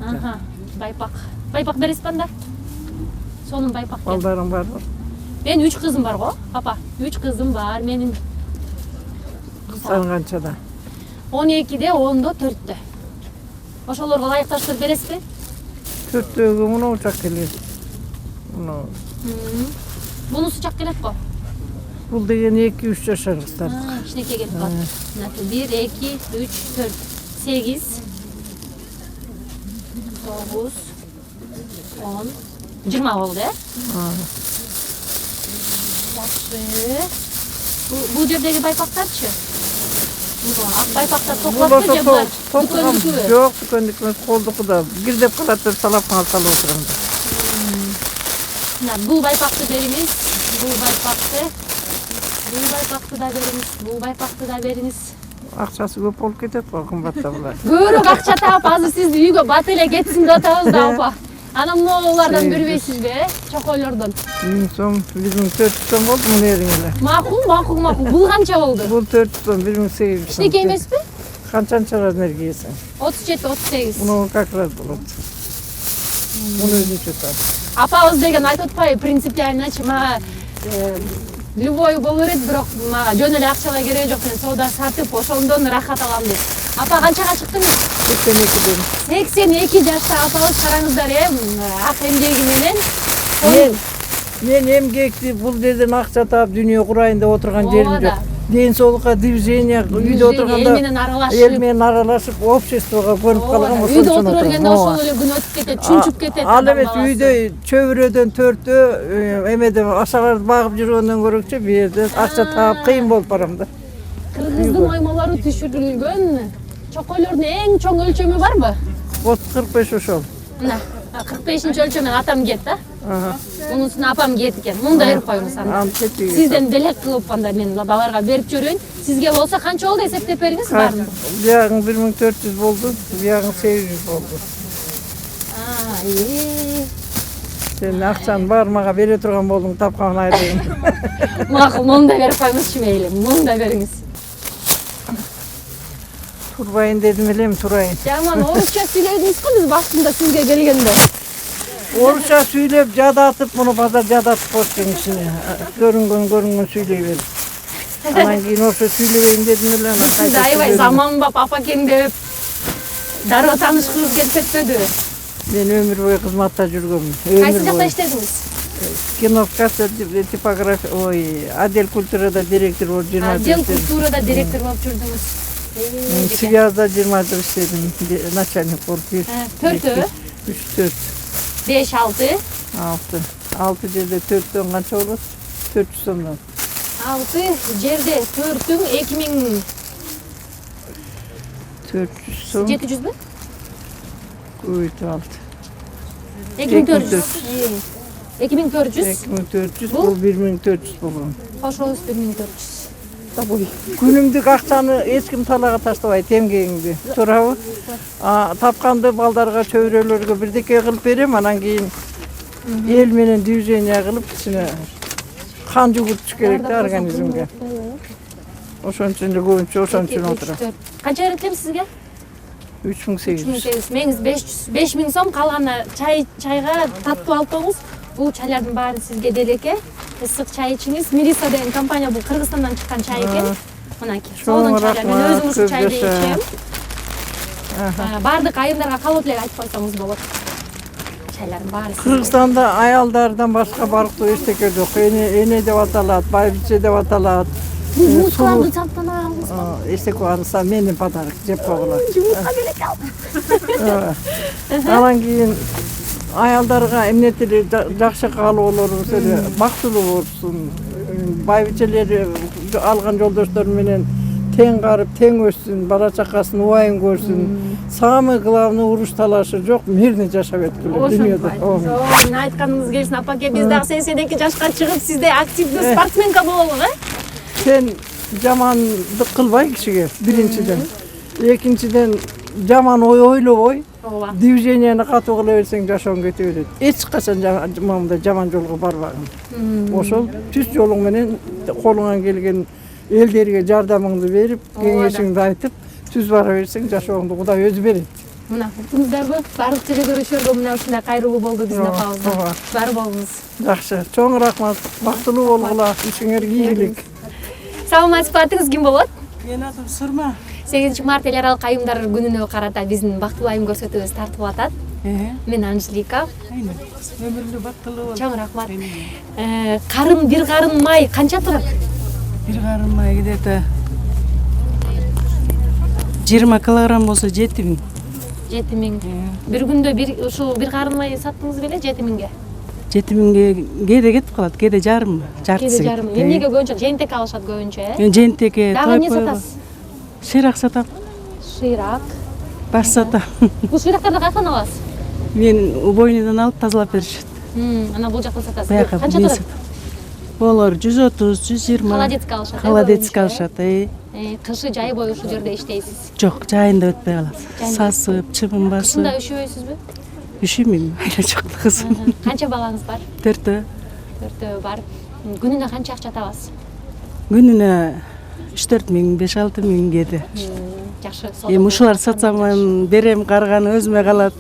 Байпак. Байпак бересизби анда? Сонун байпак. Балдарың барбы? Мен 3 кызым бар го, апа. 3 кызым бар. Менин Саң канчада? 12-де, 10-до, 4-тө. Ошолорго ылайыкташтырып бересизби? 4-төгө муну учак келет. Муну. Бунусу чак келет го. Бул деген 2-3 жашар кыздар. Кичинекей келип калат. 1, 2, 3, 4, 8, 9, 10, 20 болду, Жакшы. Бул жердеги байпактарчы? Ак байпактар токулатпы же булар? Дүкөндүкүбү? Жок, дүкөндүк эмес, колдуку да. Бирдеп калат деп салапкана салып отурам. Бул байпакты бериңиз. Бул байпакты. Бул байпакты да бериңиз. Бул байпакты да бериңиз. Акчасы көп болуп кетет го, кымбатта булар. Көбүрөөк акча таап, азыр сизди үйгө бат эле кетсин деп атабыз да, апа. Анан могулардан бербейсизби, чокойлордон? 1000 сом, 1400 сом болду муну эриң эле. Макул. Бул канча болду? Бул 400 сом, 1800 сом. Кичинекей эмеспи? Канчанча размер кийесиң? 37, 38. Муну как раз болот. Муну өзүнчө тап. Апабыз деген айтып атпайбы, принципиальночи мага любой боло берет, бирок мага жөн эле акчалай кереги жок, мен соода сатып, ошондон рахат алам деп. Апа канчага чыктыңыз? 82 жашта апабыз, караңыздар, ак эмгеги менен. Мен эмгекти бул жерден акча таап дүйнө курайын деп отурган жерим жок. Ден соолукка движение үйдө отурганда эл менен аралашып обществого көрүп калгам, ошон үчүн үйдө отура бергенде ошол эле күн өтүп кетет, чүнчүп кетет. Ал эмес үйдө чөбүрөдөн төртөө эмеде ашаларды багып жүргөндөн көрөкчү бу жерде акча таап кыйын болуп барам да. Кыргыздын оймолору түшүрүлгөн чокойлордун эң чоң өлчөмү барбы? 30-45 ошол. Мына 45-чи өлчөмүн атам кийет да. Мунусун апам кийет экен. Мунда берип коюңуз анда. Сизден белек кылып анда мен баларга берип жүрөйүн. Сизге болсо канча болду эсептеп бериңиз баарын. Биягың 1400 болду, биягың 800 болду. Сен акчаны баары мага бере турган болдуң, тапкан айрайын. Макул, мунда берип коюңузчу мейли. Мунда бериңиз. Турбайын дедим элем, турайын. Жаман орусча сүйлөдүңүз го биз башында сизге келгенде. Орусча сүйлөп жадатып, муну базар жадатып коштуң ичине. Көрүнгөн сүйлөй бер. Анан кийин ошо сүйлөбөйүн дедим эле. Сиз аябай заманбап апакең деп дароо тааныш кылып кетпедиби? Мен өмүр бою кызматта жүргөмүн. Кайсы жакта иштедиңиз? Кинокасса, типография, отдел культурада директор болуп 20 жыл. Отдел культурада директор болуп жүрдүңүз. Связда 20 жыл иштедим, начальник болуп. 4-тө? 3-4. 5-6? 6 жерде 4-төн канча болот? 400 сомдон. 6 жерде 4-түн 2000 400 сом. 700бү? Көбөйтүп алды. 2400. 2400. 2400 бул 1400 болгон. Кошобуз 1400. Күнүңдүк акчаны эч ким талага таштабайт, эмгегиңди. Туурабы? Тапканды балдарга, чөбүрөлөргө бирдеке кылып берем, анан кийин эл менен движение кылып, ичине кан жүгүртүш керек да организмге. Ошон үчүн эле көбүнчө ошон үчүн отурам. Канча берет сизге? 3800. Меңиз 5000 сом, калганы чайга таттуу алып коюңуз. Бул чайлардын баары сизге делеке. Ысык чай ичиңиз. Мириса деген компания бул Кыргызстандан чыккан чай экен. Мынакей. Сонун чайлар. Мен өзүм ушу чайды ичем. Бардык айымдарга калып эле айтып койсоңуз болот. Чайлардын баары. Кыргызстанда аялдардан башка барктуу эчтеке жок. Эне деп аталат, байбиче деп аталат. Мускуларды саптана алыңыз. Эстек кубанса менин подарок жеп койгула. Анан кийин аялдарга эмнетели жакшы каалоолоруңуз эле бактылуу болсун. Байбичелери алган жолдоштор менен тең карып, тең өссүн, бала чакасын убайын көрсүн. Самый главный уруш талашы жок, мирный жашап өткүлө дүйнөдө. Сен айтканыңыз келсин апаке, биз дагы 82 жашка чыгып сизде активдүү спортсменка бололук, Сен жамандык кылбай кишиге биринчиден. Экинчиден жаман ой ойлобой, движенияны катуу кыла берсең жашооң кете берет. Эч качан жаман жолго барбагын. Ошол түз жолуң менен колуңан келген элдерге жардамыңды берип, кеңешиңди айтып, түз бара берсең жашооңду Кудай өзү берет. Мына уктуңуздарбы? Баардык жерге көрүшөргө мына ушундай кайрылуу болду биздин апабыздан. Бар болуңуз. Жакшы, чоң рахмат. Бактылуу болгула, ишиңерге ийгилик. Саламатсызбы, атыңыз ким болот? Менин атым Сурма. 8 март эл аралык айымдар күнүнө карата биздин бактылуу айым көрсөтүүбүз тартылып атат. Мен Анжелика. Өмүрлүү бактылуу бол. Чоң рахмат. Бир карын май канча турат? Бир карын май где-то 20 килограмм болсо 7000. 7000. Бир күндө ушул бир карын май саттыңыз беле 7000ге? 7000ге кээде кетип калат, кээде жарым, жартысы. Кээде жарым. Эмнеге көбүнчө жентек алышат көбүнчө, Жентекке Дагы эмне сатасыз? Шыйрак сатам. Шыйрак. Баш сатам. Бул шыйрактарды кайдан аласыз? Мен убойнудан алып тазалап беришет. Анан бул жактан сатасыз. Баягы Канча турат? Олар 130, 120. Холодецке алышат. Холодецке алышат. Кышы жай бою ушул жерде иштейсиз. Жок, жайында өтпөй калат. Сасып, чыбын басып. Кышында üşүбөйсүзбү? Üşümeyim, ayla çok kızım. Канча балаңыз бар? 4. 4 бар. Күнүнө канча акча табасыз? Gününe 3-4 min, 5-6 min gedi. Жакшы. Ушулар сатсам берем, карганы өзүмө калат.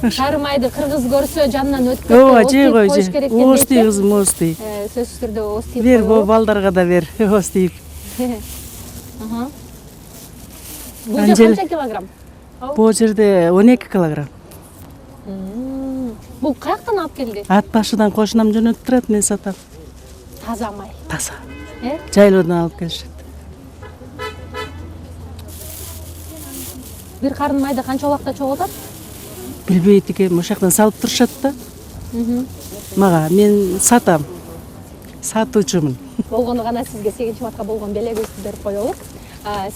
Сары майды кыргыз көрсө жанынан өтүп Ооба, кетсе, жей коюш койчу. керек Ооз тий кызым, ооз тий. Сөзсүз түрдө ооз тийип Бер, бо балдарга да бер, ооз тийип. Бул канча килограмм? Бу жерде 12 килограмм. Бул каяктан алып келди? Ат башыдан кошунам жөнөтүп турат, мен сатам. Таза май. Таза. Э? Жайлоодан алып келишет. Бир карын майды канча убакта чогултат? Билбейт экенмин, ошол жактан салып турушат да. Мага мен сатам. Сатуучумун. Болгону гана сизге 8 мартка болгон белегибизди берип коелук.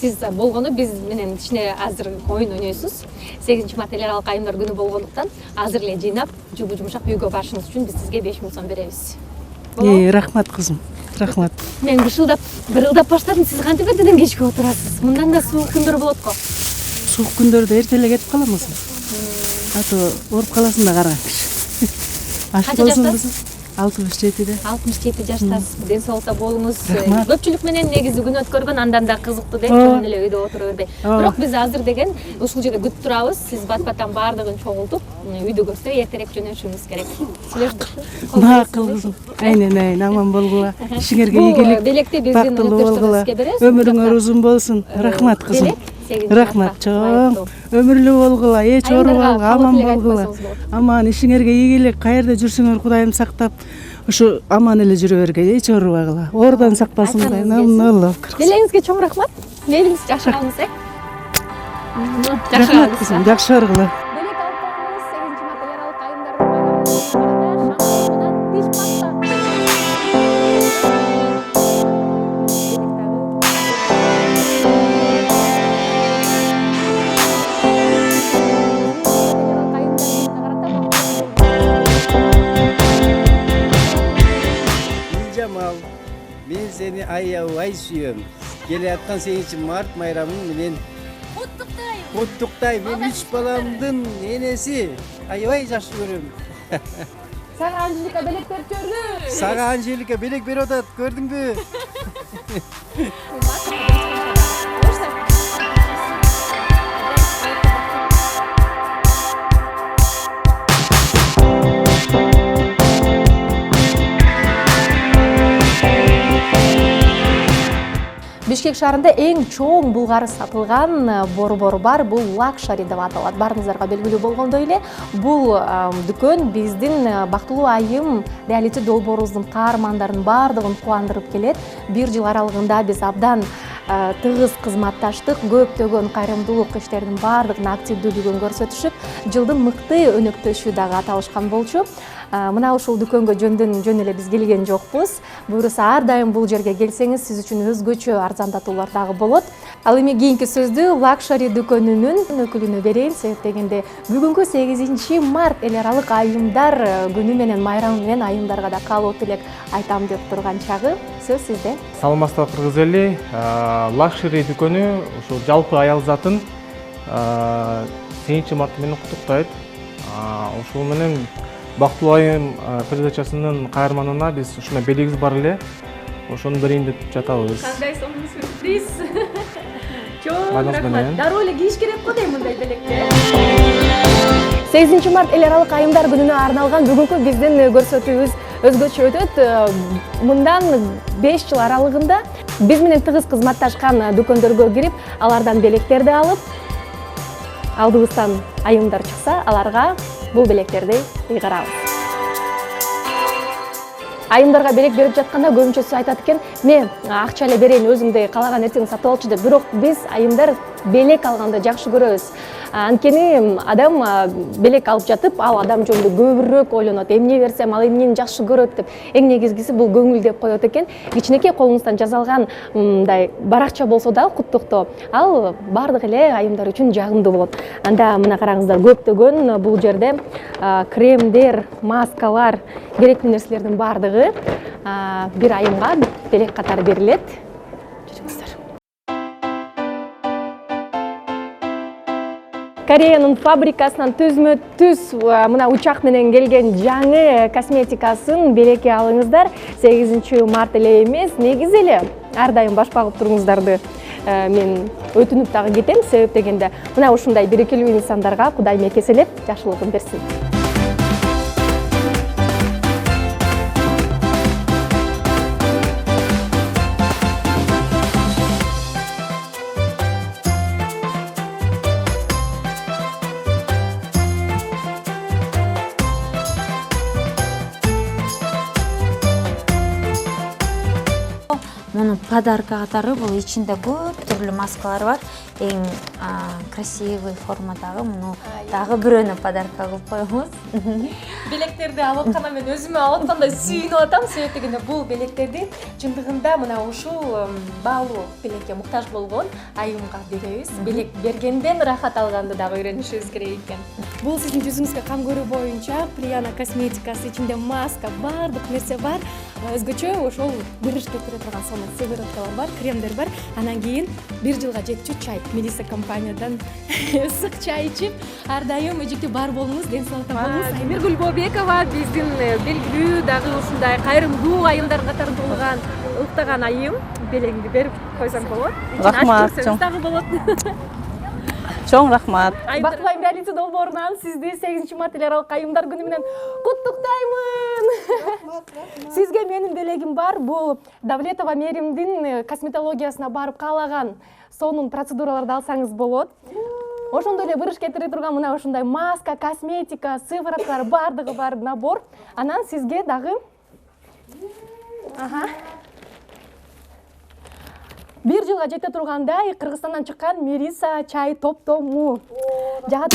Сиз болгону биз менен кичине азыр оюн ойнойсуз. 8 март эл аралык айымдар күнү болгондуктан азыр эле жыйнап, жумушак үйгө барышыңыз үчүн биз сизге 5000 сом беребиз. Рахмат кызым. Рахмат. Мен бир ылдап баштадым, сиз кантип эртеден кечке отурасыз? Мындан да суук күндөр болот го. Суук күндөрдө эрте эле кетип калам кызым. Ато ооруп каласың да караңчы. Канча жаштасыз? 67-де. 67 жаштасыз. Ден соолукта болуңуз. Рахмат. Көпчүлүк менен негизи күн өткөргөн, андан да кызыктуу деп жөн эле үйдө отура бербей. Бирок биз азыр деген ушул жерде күтүп турабыз. Сиз бат-баттан баардыгын чогултуп, үйдө көрсө эртерээк жөнөшүңүз керек. Макул кызым. Айнен, аман болгула. Ишиңерге ийгилик. Белекти биздин үлөктөштөрүбүзгө беребиз. Өмүрүңөр узун болсун. Рахмат кызым. Рахмат чоң. Өмүрлүү болгула, эч оорубагыла, аман болгула. Аман, ишиңерге ийгилик. Каерде жүрсүңөр Кудайым сактап, ушу аман эле жүрө бергиле, эч оорубагыла. Оорудан сактасын Кудайым. Аллах. Белеңизге чоң рахмат. Мейлиңиз жакшы калыңыз, э? Рахмат кызым, жакшы баргыла. Белек алып коюңуз, 8 март эл аралык айымдардын байрамына тиш паста. Жамал, мен сени аябай сүйөм. Келе аткан 8 март майрамың менен Куттуктайм. Мен 3 баламдын энеси. Аябай жакшы көрөм. Сага Анжелика белек берип жиберди. Сага Анжелика белек берип атат, көрдүңбү? Биз Бишкек шаарында эң чоң булгары сатылган борбор бар. Бул Luxury деп аталат. Барыңыздарга белгилүү болгондой эле, бул дүкөн биздин бактылуу айым реалити долбоорубуздун каармандарын бардыгын кубандырып келет. Бир жыл аралыгында биз абдан тыгыз кызматташтык, көптөгөн кайрымдуулук иштеринин бардыгына активдүүлүгүн көрсөтүшүп, жылдын мыкты өнөктөшү дагы аталышкан болчу. Мына ушул дүкөнгө жөн эле биз келген жокпуз. Буюрса ар дайым бул жерге келсеңиз, сиз үчүн өзгөчө арзандатуулар дагы болот. Ал эми кийинки сөздү Luxury дүкөнүнүн өкүлүнө берейин. Себеп дегенде бүгүнкү 8 март эл аралык айымдар күнү менен, майрамы менен айымдарга да каалоо тилек айтам деп турган чагы. Сөз сизде. Саламатсыздар кыргыз эли. Luxury дүкөнү ушул жалпы аял затын 8 март менен куттуктайт. Ушул менен бактылуу айым передачасынын каарманына биз ушундай белегибиз бар эле. Ошону берейин деп жатабыз. Кандай сонун сюрприз. Чоң рахмат. Дароо эле кийиш керек го дейм мындай белекти. 8 март эл аралык айымдар күнүнө арналган бүгүнкү биздин көрсөтүүбүз өзгөчө өтөт. Мындан 5 жыл аралыгында биз менен тыгыз кызматташкан дүкөндөргө кирип, алардан белектерди алып, алдыбыздан айымдар чыкса, аларга бул белектерди ыйгарабыз. Айымдарга белек берип жатканда көбүнчөсү айтат экен, мен акча эле берейин, өзүңдөй каалаган нерсеңди сатып алчы деп. Бирок биз айымдар белек алганды жакшы көрөбүз. Анткени адам белек алып жатып, ал адам жөнүндө көбүрөөк ойлонот. Эмне берсем, ал эмнени жакшы көрөт деп. Эң негизгиси бул көңүл деп коет экен. Кичинекей колуңуздан жасалган мындай баракча болсо да куттуктоо, ал бардык эле айымдар үчүн жагымдуу болот. Анда мына караңыздар, көптөгөн бул жерде кремдер, маскалар, керектүү нерселердин бардыгы бир айымга белек катары берилет. Кореянын фабрикасынан түзмө-түз мына учак менен келген жаңы косметикасын белекке алыңыздар. 8 март эле эмес, негизи эле ар дайым баш багып туруңуздарды мен өтүнүп дагы кетем. Себеп дегенде мына ушундай берекелүү инсандарга Кудайым экеселеп жакшылыгын берсин. Мунун подарка катары бул ичинде көп түрлүү маскалар бар. Эң красивый формадагы муну дагы бирөөнү подарка кылып коебуз. Белектерди алып атканда мен өзүмө алып аткандай сүйүнүп атам. Себеп дегенде бул белектерди чындыгында мына ушул баалуу белекке муктаж болгон айымга беребиз. Белек бергенден рахат алганды дагы үйрөнүшүбүз керек экен. Бул сиздин жүзүңүзгө кам көрүү боюнча Прияна косметикасы, ичинде маска, бардык нерсе бар. Өзгөчө ошол бириш кетире турган сонун сывороткалар бар, кремдер бар. Анан кийин 1 жылга жетчү чай, Мелиса компаниядан ысык чай ичип, ар дайым эжекте бар болуңуз, ден соолукта болуңуз. Аймир Гүлбобекова биздин белгилүү дагы ушундай кайрымдуу айымдар катары болгон ыктаган айым. Белегиңди берип койсоң болот. Рахмат. Дагы болот. Чоң рахмат. Бактылуу айым реалити долбоорунан сизди 8 март эл аралык айымдар күнү менен куттуктаймын. Сизге менин белегим бар. Бул Давлетова Меримдин косметологиясына барып каалаган сонун процедураларды алсаңыз болот. Ошондой эле бырыш кетире турган мына ушундай маска, косметика, сывороткалар бардыгы бар набор. Анан сизге дагы 1 жылга жете тургандай Кыргызстандан чыккан Мелиса чай топтому. Жагат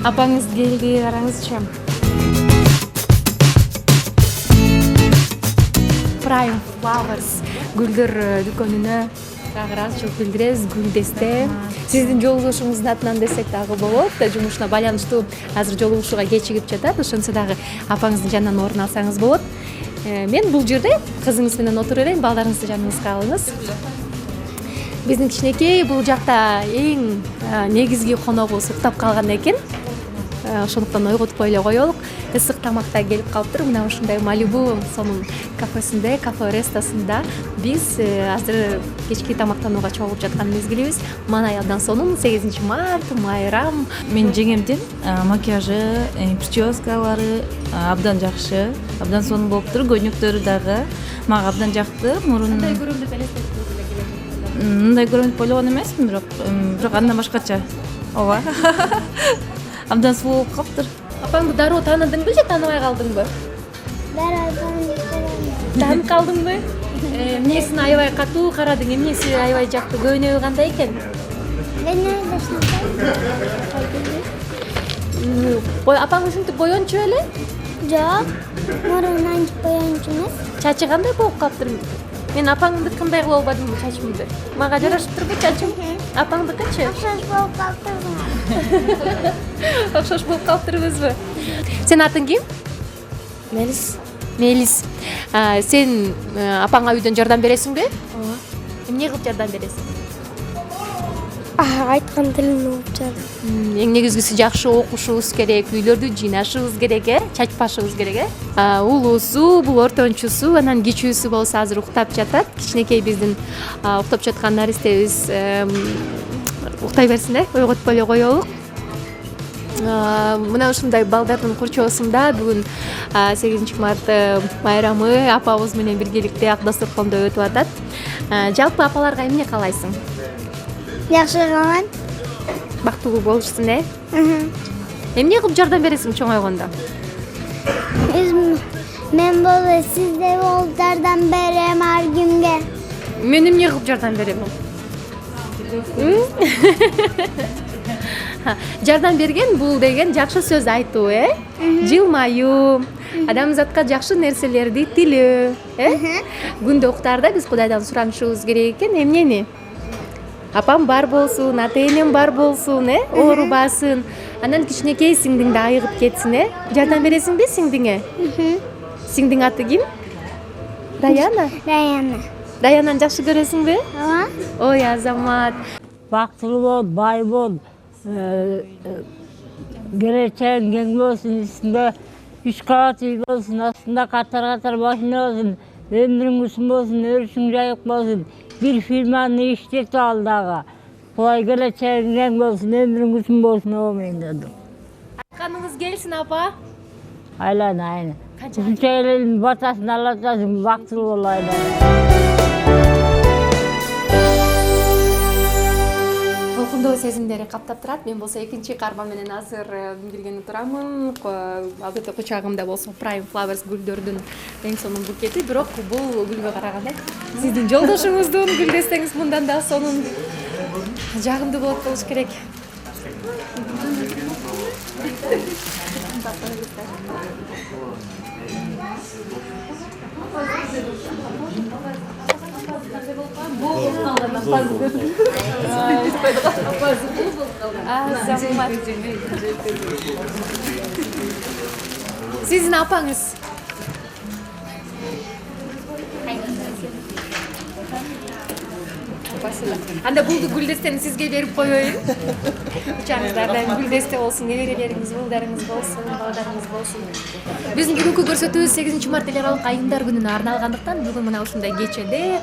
апаңыз келди, караңызчы. Prime Flowers гүлдөр дүкөнүнө ыраазычылык билдиребиз. Гүлдесте сиздин жолдошуңуздун атынан десек дагы болот. Жумушуна байланыштуу азыр жолугушууга кечигип жатат. Ошентсе дагы апаңыздын жанынан орун алсаңыз болот. Мен бул жерде кызыңыз менен отуруп элем, балдарыңызды жаныңызга алыңыз. Биздин кичинекей бул жакта эң негизги коногубуз уктап калган экен. ошондуктан ойготпой эле коелук. Ысык тамак да келип калыптыр. Мына ушундай Малибу сонун кафесинде, кафе рестасында биз азыр кечки тамактанууга чогулуп жаткан мезгилибиз. Манай абдан сонун 8 март майрам. Менин жеңемдин макияжы, прическалары абдан жакшы, абдан сонун болуптур. Көйнөктөрү дагы мага абдан жакты. Кандай көрөм деп элестетип мындай көрөм деп ойлогон эмесмин, бирок андан башкача. Ооба. Абдан сулуу болуп калыптыр. Апаңды дароо тааныдыңбы же тааныбай калдыңбы? Таанып калдыңбы? Эмнесин аябай катуу карадың, эмнеси аябай жакты, көйнөгү кандай экен? Апаң ушинтип боёнчу беле? Жок, мурун антип боёнчу эмес. Чачы кандай болуп калыптыр? Мен апаңдыкындай кылып албадымбы чачымды? Мага жарашыптырбы чачым? Апаңдыкычы? Окшош болуп калыптырбы? Окшош болуп калыптырбызбы? Сен атың ким? Мелис. Мелис. Сен апаңа үйдөн жардам бересиңби? Ооба. Эмне кылып жардам бересиң? Айткан тилин угуп жардам. Эң негизгиси жакшы окушубуз керек, үйлөрдү жыйнашыбыз керек, чачпашыбыз керек. Улуусу, бул ортончусу, анан кичүүсү болсо азыр уктап жатат. Кичинекей биздин уктап жаткан наристебиз уктай берсин, ойготпой эле коелук. Мына ушундай балдардын курчоосунда бүгүн 8 март майрамы апабыз менен биргеликте ак дасторкондо өтүп атат. Жалпы апаларга эмне каалайсың? Жакшы калган. Бактылуу болушсун, Эмне кылып жардам бересиң чоңойгондо? Мен болсо сизде болуп жардам берем ар кимге. Мен эмне кылып жардам берем? Жардам берген бул деген жакшы сөз айтуу, жылмаюу, адамзатка жакшы нерселерди тилөө, Күндө уктаарда биз Кудайдан суранышыбыз керек экен, эмнени? Апам бар болсун, ата-энем бар болсун, оорубасын. Анан кичинекей сиңдиң да айыгып кетсин, Жардам бересиңби сиңдиңе? Сиңдиң аты ким? Даяна? Даяна. Даянаны жакшы көрөсүңбү? Ооба. Ой, азамат. Бактылуу бол, бай бол. Келечегиң кең болсун, үстүндө 3 кабат үй болсун, астында катар машина болсун, өмүрүң узун болсун, өрүшүң жайык болсун. Bir firmanı işletip al dağa. Kolay geleceğin keng bolsun, ömrün uzun bolsun o men dedim. Kanınız gelsin apa. Aynen. Bizim şeylerin batasını alatasın, vaktılı olaylar. Толкундоо сезимдери каптап турат. Мен болсо экинчи карман менен азыр билгени турамын. Албетте кучагымда болсо Prime Flowers гүлдөрдүн эң сонун букети, бирок бул гүлгө караганда сиздин жолдошуңуздун гүл десеңиз мындан да сонун жагымдуу болот болуш керек. Sizin apаңыз? Анда булду гүлдестени сизге берип коеюн. Учаңыздардан гүлдесте болсун, неберелериңиз, улдарыңыз болсун, балдарыңыз болсун. Биздин бүгүнкү көрсөтүүбүз 8 март эл аралык айымдар күнүнө арналгандыктан бүгүн мына ушундай кечеде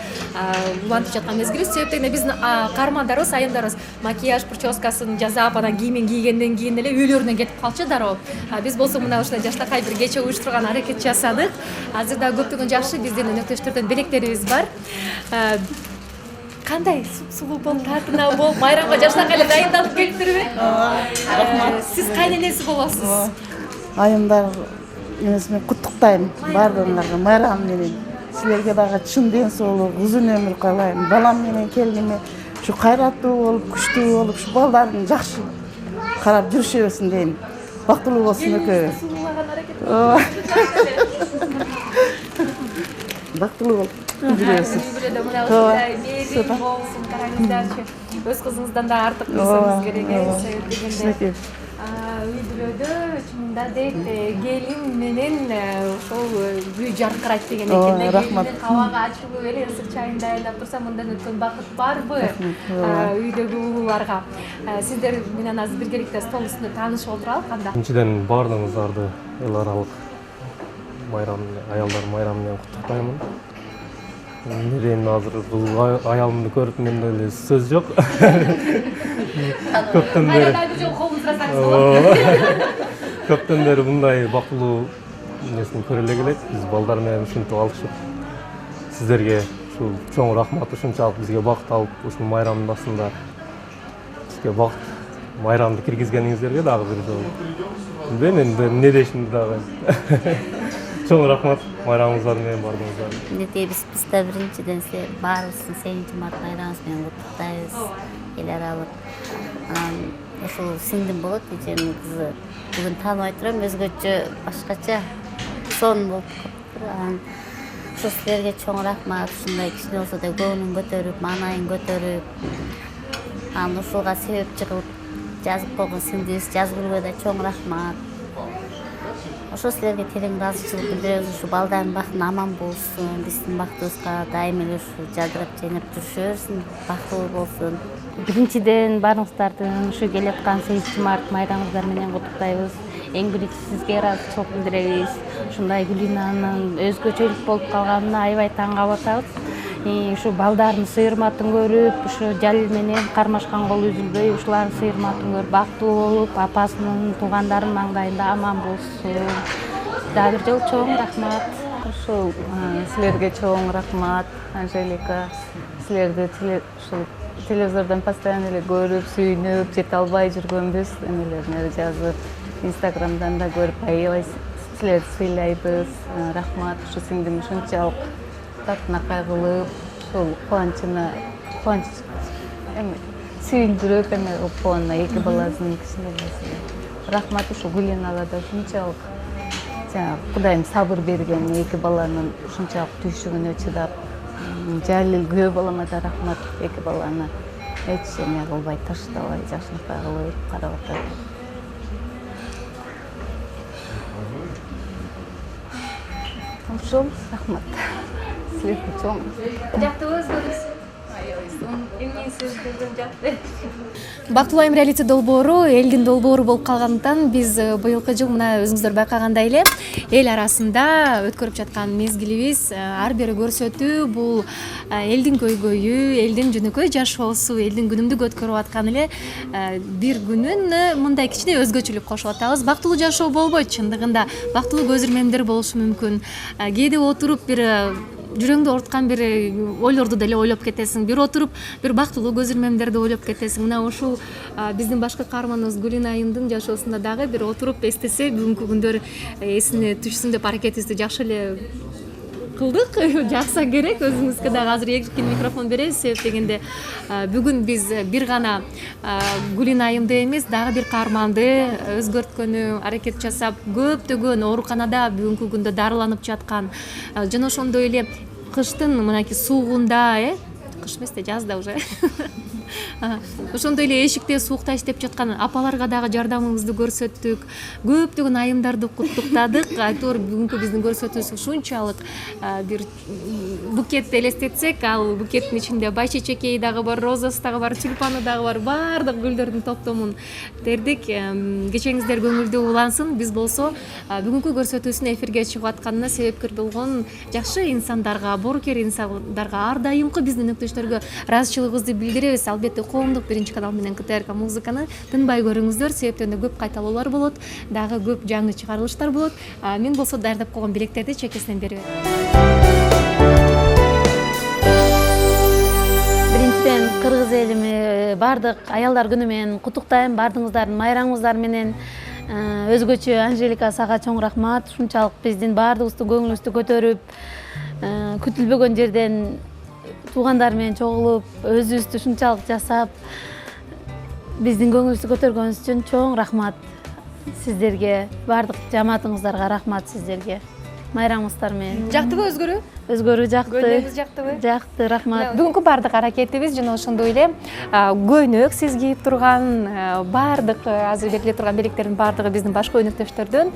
улантып жаткан мезгилибиз. Себептен биздин каармандарыбыз, айымдарыбыз макияж, прическасын жасап, анан кийимин кийгенден кийин эле үйлөрүнө кетип калчу дароо. Биз болсо мына ушундай жаштакай бир кече уюштурган аракет жасадык. Азыр да көптөгөн жакшы биздин өнөктөштөрдөн белектерибиз бар. Кандай сулуу болуп, тартына болуп, майрамга жаштакай эле дайындалып келиптирби? Рахмат. Сиз кайненеси болосуз. Айымдар эмесимен куттуктайм баардыгыңарга майрам менен. Силерге дагы чын ден соолук, узун өмүр каалайм. Балам менен келиниме ушу кайраттуу болуп, күчтүү болуп, ушу балдарын жакшы карап жүрүшөбүзүн дейм. Бактылуу болсун экөө. Бактылуу болуп жүрөбүз. Өз кызыңыздан да артык көрсөңүз керек. үй бүлөдө чынында дейт келин менен ошол үй жаркырайт деген экен. Рахмат. Кабага ачылып эле ысык чайын даярдап турса мындан өткөн бакыт барбы үйдөгү улууларга? Сиздер менен азыр биргеликте стол үстүндө таанышып отуралы кандай? Биринчиден баардыгыңыздарды эл аралык майрам аялдар майрамы менен куттуктаймын. Менин азыр бул аялымды көрүп менде эле сөз жок. Көптөн бери мындай бактылуу несин көрө эле келет. Биз балдар менен ушинтип алышып, сиздерге ушул чоң рахмат, ушунчалык бизге бакыт алып, ушул майрамдын басында бизге бакыт майрамды киргизгениңиздерге дагы бир жолу. Мен эмне дешимди дагы. Чоң рахмат майрамыңыздар менен бардыңыздар. Мындай биз да биринчиден баарыбыздын 8-март майрамыбыз менен куттуктайбыз. Эл аралык. Ошол сиңдим болот, эженин кызы. Бүгүн тааныбай турам, өзгөчө, башкача сон болуп калыптыр. Ошо силерге чоң рахмат. Ушундай кичине болсо да көңүлүн көтөрүп, маанайын көтөрүп, ушуга себеп чыгып жазып койгон сиңдибиз Жазгүлгө да чоң рахмат. Ошо силерге терең ыраазычылык билдиребиз. Ушу балдардын бактын аман болсун, биздин бактыбызга дайым эле ушу жадырап жайнап жүрүшө берсин, бактылуу болсун. Биринчиден баарыңыздардын ушу келаткан 8-март майрамыңыздар менен куттуктайбыз. Эң биринчи сизге ыраазычылык билдиребиз. Ушундай Гүлинанын өзгөчөлүк болуп калганына аябай таң калып атабыз. Ушу балдардын сыйырматын көрүп, ушу Жалил менен кармашкан кол үзүлбөй, ушулардын сыйырматын көрүп бактылуу болуп, апасынын, туугандарынын маңдайында аман болсун. Дагы бир жолу чоң рахмат. Ушул силерге чоң рахмат, Анжелика. Силерди ушул телевизордон постоянно эле көрүп, сүйүнүп, жете албай жүргөнбүз. Эмелерине жазып, Инстаграмдан да көрүп, аябай силерди сыйлайбыз. Рахмат, ушу сиңдим ушунчалык татынакай кылып, ушул кубанч сүйүндүрүп эме кылып койгонуна эки баласынын кичинекейсине. Рахмат, ушу Гүлинага да ушунчалык Кудайым сабыр берген, эки баланын ушунчалык түйшүгүнө чыдап, Жалил күйөө балама да рахмат, эки баланы эч эме кылбай, таштабай, жакшынакай кылып карап атат. Ошол рахмат. Силерге чоң. Жактыбыз көрүс. Бактылуу айым реалити долбоору элдин долбоору болуп калгандыктан биз быйылкы жыл мына өзүңүздөр байкагандай эле эл арасында өткөрүп жаткан мезгилибиз ар бери көрсөтүү, бул элдин көйгөйү, элдин жөнөкөй жашоосу, элдин күнүмдүк өткөрүп аткан эле бир күнүн мындай кичине өзгөчөлүк кошуп атабыз. Бактылуу жашоо болбойт чындыгында, бактылуу көз ирмемдер болушу мүмкүн. Кээде отуруп бир жүрөңдү ооруткан бир ойлорду деле ойлоп кетесиң, бир отуруп бир бактылуу көз ирмемдерди ойлоп кетесиң. Мына ушул биздин башкы каарманыбыз Гүлина айымдын жашоосунда дагы бир отуруп эстесе, бүгүнкү күндөр эсине түшсүн деп аракетибизди жакшы эле кылдык. Жакса керек, өзүңүзгө дагы азыр эркин микрофон беребиз. Себеп дегенде бүгүн биз бир гана Гүлина айымды эмес, дагы бир каарманды өзгөрткөнү аракет жасап, көптөгөн ооруканада бүгүнкү күндө дарыланып жаткан, жана ошондой эле кыштын мынакей суугунда, кыш эмес да жазда уже ошондой эле эшикте суукта иштеп жаткан апаларга дагы жардамыбызды көрсөттүк. Көптөгөн айымдарды куттуктадык. Айтор бүгүнкү биздин көрсөтүүбүз ушунчалык бир букетти элестетсек, ал букеттин ичинде байчечекеи дагы бар, розасы дагы бар, тюльпаны дагы бар, баардык гүлдөрдүн топтомун тердик. Кечеңиздер көңүлдүү улансын. Биз болсо бүгүнкү көрсөтүүбүздүн эфирге чыгып атканына себепкер болгон жакшы инсандарга, боорукер инсандарга, ар дайымкы биздин өктөштөргө ыраазычылыгыбызды билдиребиз. Албетте коомдук биринчи канал менен КТРК музыканы тынбай көрүңүздөр, себептен көп кайталоолор болот, дагы көп жаңы чыгарылыштар болот. Мен болсо даярдап койгон билектерди чекесинен берип берем. Биринчиден кыргыз элими баардык аялдар күнү менен куттуктайм, баардыгыңыздардын майрамыңыздар менен. Өзгөчө Анжелика сага чоң рахмат, ушунчалык биздин баардыгыбыздын көңүлүбүздү көтөрүп, күтүлбөгөн жерден туугандар менен чогулуп, өзүбүздү ушунчалык жасап, биздин көңүлүбүздү көтөргөнүңүз үчүн чоң рахмат сиздерге, баардык жамаатыңыздарга рахмат сиздерге. майрамыңыздар менен. Жактыбы өзгөрүү? Өзгөрүү жакты. Көйнөгүңүз жактыбы? Жакты, рахмат. Бүгүнкү бардык аракетибиз жана ошондой эле көйнөк сиз кийип турган бардык азыр белгилеп турган белектердин бардыгы биздин башкы өнөктөштөрдөн.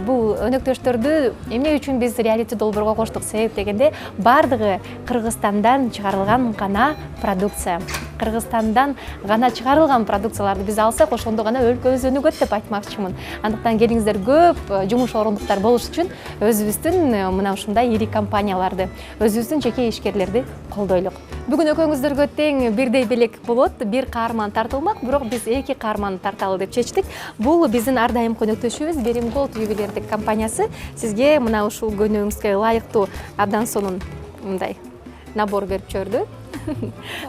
Бул өнөктөштөрдү эмне үчүн биз реалити долбоорго коштук себеп дегенде бардыгы Кыргызстандан чыгарылган гана продукция. Кыргызстандан гана чыгарылган продукцияларды биз алсак, ошондо гана өлкөбүз өнүгөт деп айтмакчымын. Андыктан келиңиздер, көп жумуш орундуктар болуш үчүн өзүбүздүн мына ушундай ири компанияларды, өзүбүздүн жеке ишкерлерди колдойлук. Бүгүн экөөңүздөргө тең бирдей белек болот, бир каарман тартылмак, бирок биз эки каарман тарталы деп чечтик. Бул биздин ар дайым өнөктөшүбүз Берим Голд ювелирдик компаниясы сизге мына ушул көйнөгүңүзгө ылайыктуу абдан сонун мындай набор берип жиберди.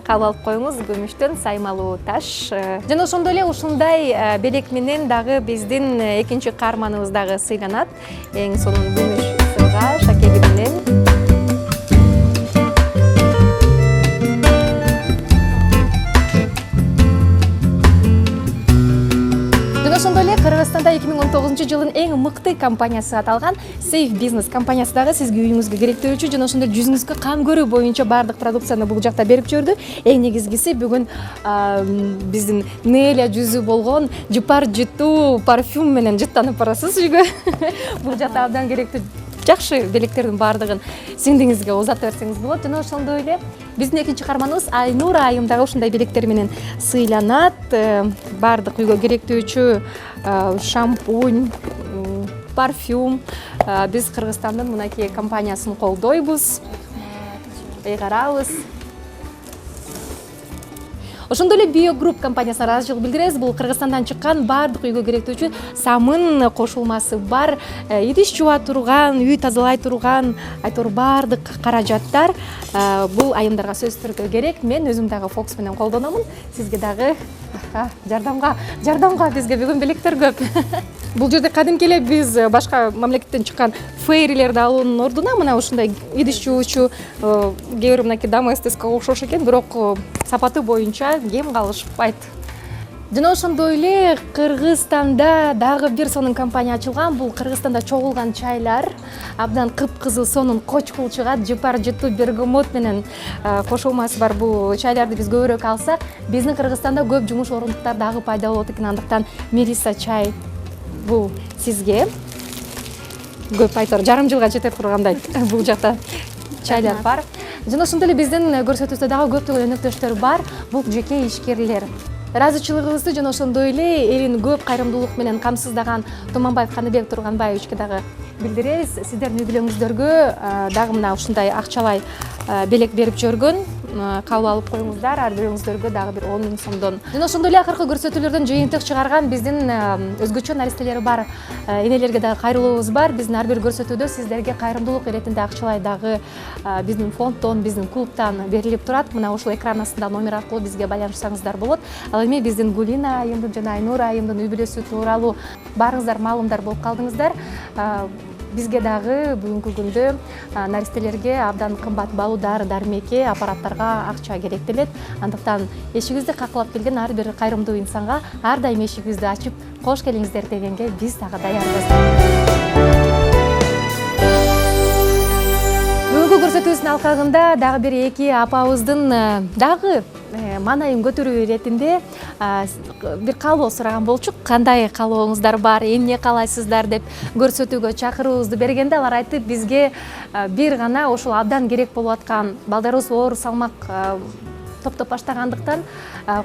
Кабыл алып коюңуз, күмүштөн саймалуу таш. Жана ошондой эле ушундай белек менен дагы биздин экинчи каарманыбыз дагы сыйланат. Эң сонун күмүш сырга шакеги менен. Ошондой эле Кыргызстанда 2019-жылдын эң мыкты компаниясы аталган Safe Business компаниясы дагы сизге үйүңүзгө керектөөчү жана ошондой жүзүңүзгө кам көрүү боюнча бардык продукцияны бул жакта берип жиберди. Эң негизгиси бүгүн биздин Неля жүзү болгон жыпар жытуу парфюм менен жыттанып барасыз үйгө. Бул жакта абдан керектүү жакшы белектердин бардыгын сиңдиңизге узата берсеңиз болот. Жана ошондой эле биздин экинчи каарманыбыз Айнура айым дагы ушундай белектер менен сыйланат. Бардык үйгө керектүүчү шампунь, парфюм биз Кыргызстандын мынакей компаниясын колдойбуз, ыйгарабыз. Ошондой эле Биогрупп компаниясына ыраазычылык билдиребиз. Бул Кыргызстандан чыккан бардык үйгө керектүүчү самын кошулмасы бар, идиш жууа турган, үй тазалай турган, айтор бардык каражаттар бул айымдарга сөзсүз түрдө керек. Мен өзүм дагы Фокс менен колдономун. Сизге дагы жардамга бизге бүгүн белектер көп. Бул жерде кадимки эле биз башка мамлекеттен чыккан фейрилерди алуунун ордуна мына ушундай идиш жуучу кээ бир мынакей доместоско окшош экен, бирок сапаты боюнча кем калышпайт. Жана ошондой эле Кыргызстанда дагы бир сонун компания ачылган. Бул Кыргызстанда чогулган чайлар абдан кыпкызыл сонун кочкул чыгат, жыпар жытуу бергамот менен кошулмасы бар. Бул чайларды биз көбүрөөк алсак, биздин Кыргызстанда көп жумуш орундуктар дагы пайда болот экен. Андыктан Мелиса чай бул сизге көп айтор жарым жылга жетет тургандай бул жакта чайлар бар. Жана ошондой эле биздин көрсөтүүбүздө дагы көптөгөн өнөктөштөр бар. Бул жеке ишкерлер. Ыраазычылыгыбызды жана ошондой эле элин көп кайрымдуулук менен камсыздаган Туманбаев Каныбек Турганбаевичке дагы билдиребиз. Сиздердин үй бүлөңүздөргө дагы мына ушундай акчалай белек берип жибергөн. Кабыл алып коюңуздар, ар бирөөңүздөргө дагы бир 10 000 сомдон. Жана ошондой эле акыркы көрсөтүүлөрдөн жыйынтык чыгарган биздин өзгөчө наристелери бар энелерге дагы кайрылуубуз бар. Биздин ар бир көрсөтүүдө сиздерге кайрымдуулук иретинде акчалай дагы биздин фонддон, биздин клубтан берилип турат. Мына ушул экран астында номер аркылуу бизге байланышсаңыздар болот. Ал эми биздин Гулина айымдын жана Айнура айымдын үй бүлөсү тууралуу баарыңыздар маалымдар болуп калдыңыздар. Бизге дагы бүгүнкү күндө наристелерге абдан кымбат баалуу дары-дармекке, аппараттарга акча керектелет. Андыктан эшигибизди какылап келген ар бир кайрымдуу инсанга ар дайым эшигибизди ачып кош келиңиздер дегенге биз дагы даярбыз. Бүгүнкү көрсөтүүбүздүн алкагында дагы бир эки апабыздын дагы маанайын көтөрүү иретинде бир каалоо сураган болчук. Кандай каалооңуздар бар, эмне каалайсыздар деп көрсөтүүгө чакыруубузду бергенде алар айтып, бизге бир гана ошол абдан керек болуп аткан балдарыбыз оор салмак топтоп баштагандыктан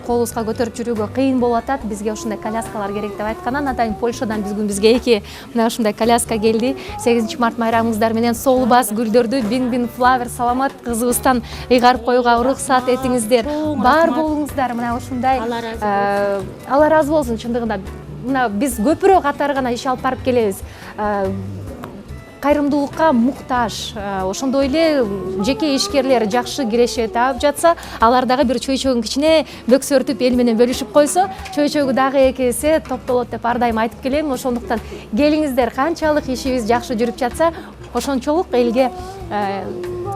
колубузга көтөрүп жүрүүгө кыйын болуп атат. Бизге ушундай коляскалар керек деп айтканан атайын Польшадан бизге эки мына ушундай коляска келди. 8 март майрамыңыздар менен солбас гүлдөрдү Бин Flower саламат кызыбыздан ыйгарып коюуга уруксат этиңиздер. Бар болуңуздар мына ушундай. Алла ыраазы болсун. Чындыгында мына биз көпүрөөк катары гана иш алып барып келебиз. Кайрымдуулукка муктаж, ошондой эле жеке ишкерлер жакшы киреше таап жатса, алар дагы бир чөйчөгүн кичине бөксөртүп эл менен бөлүшүп койсо, чөйчөгү дагы эки эсе топтолот деп ар дайым айтып келем. Ошондуктан келиңиздер, канчалык ишибиз жакшы жүрүп жатса, ошончолук элге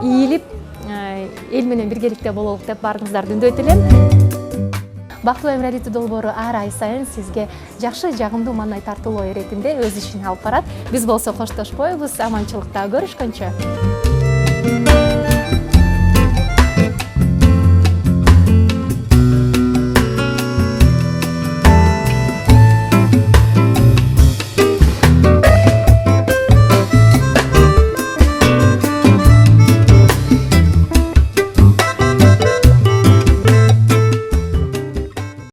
ийилип, эл менен биргеликте бололук деп баарыңыздарды үндөйт элем. Бактылуу Өмүр Адиттүү долбоору ар ай сайын сизге жакшы жагымдуу маанай тартуулоо иретинде өз ишин алып барат. Биз болсо коштошпойбуз. Аманчылыкта көрүшкөнчө.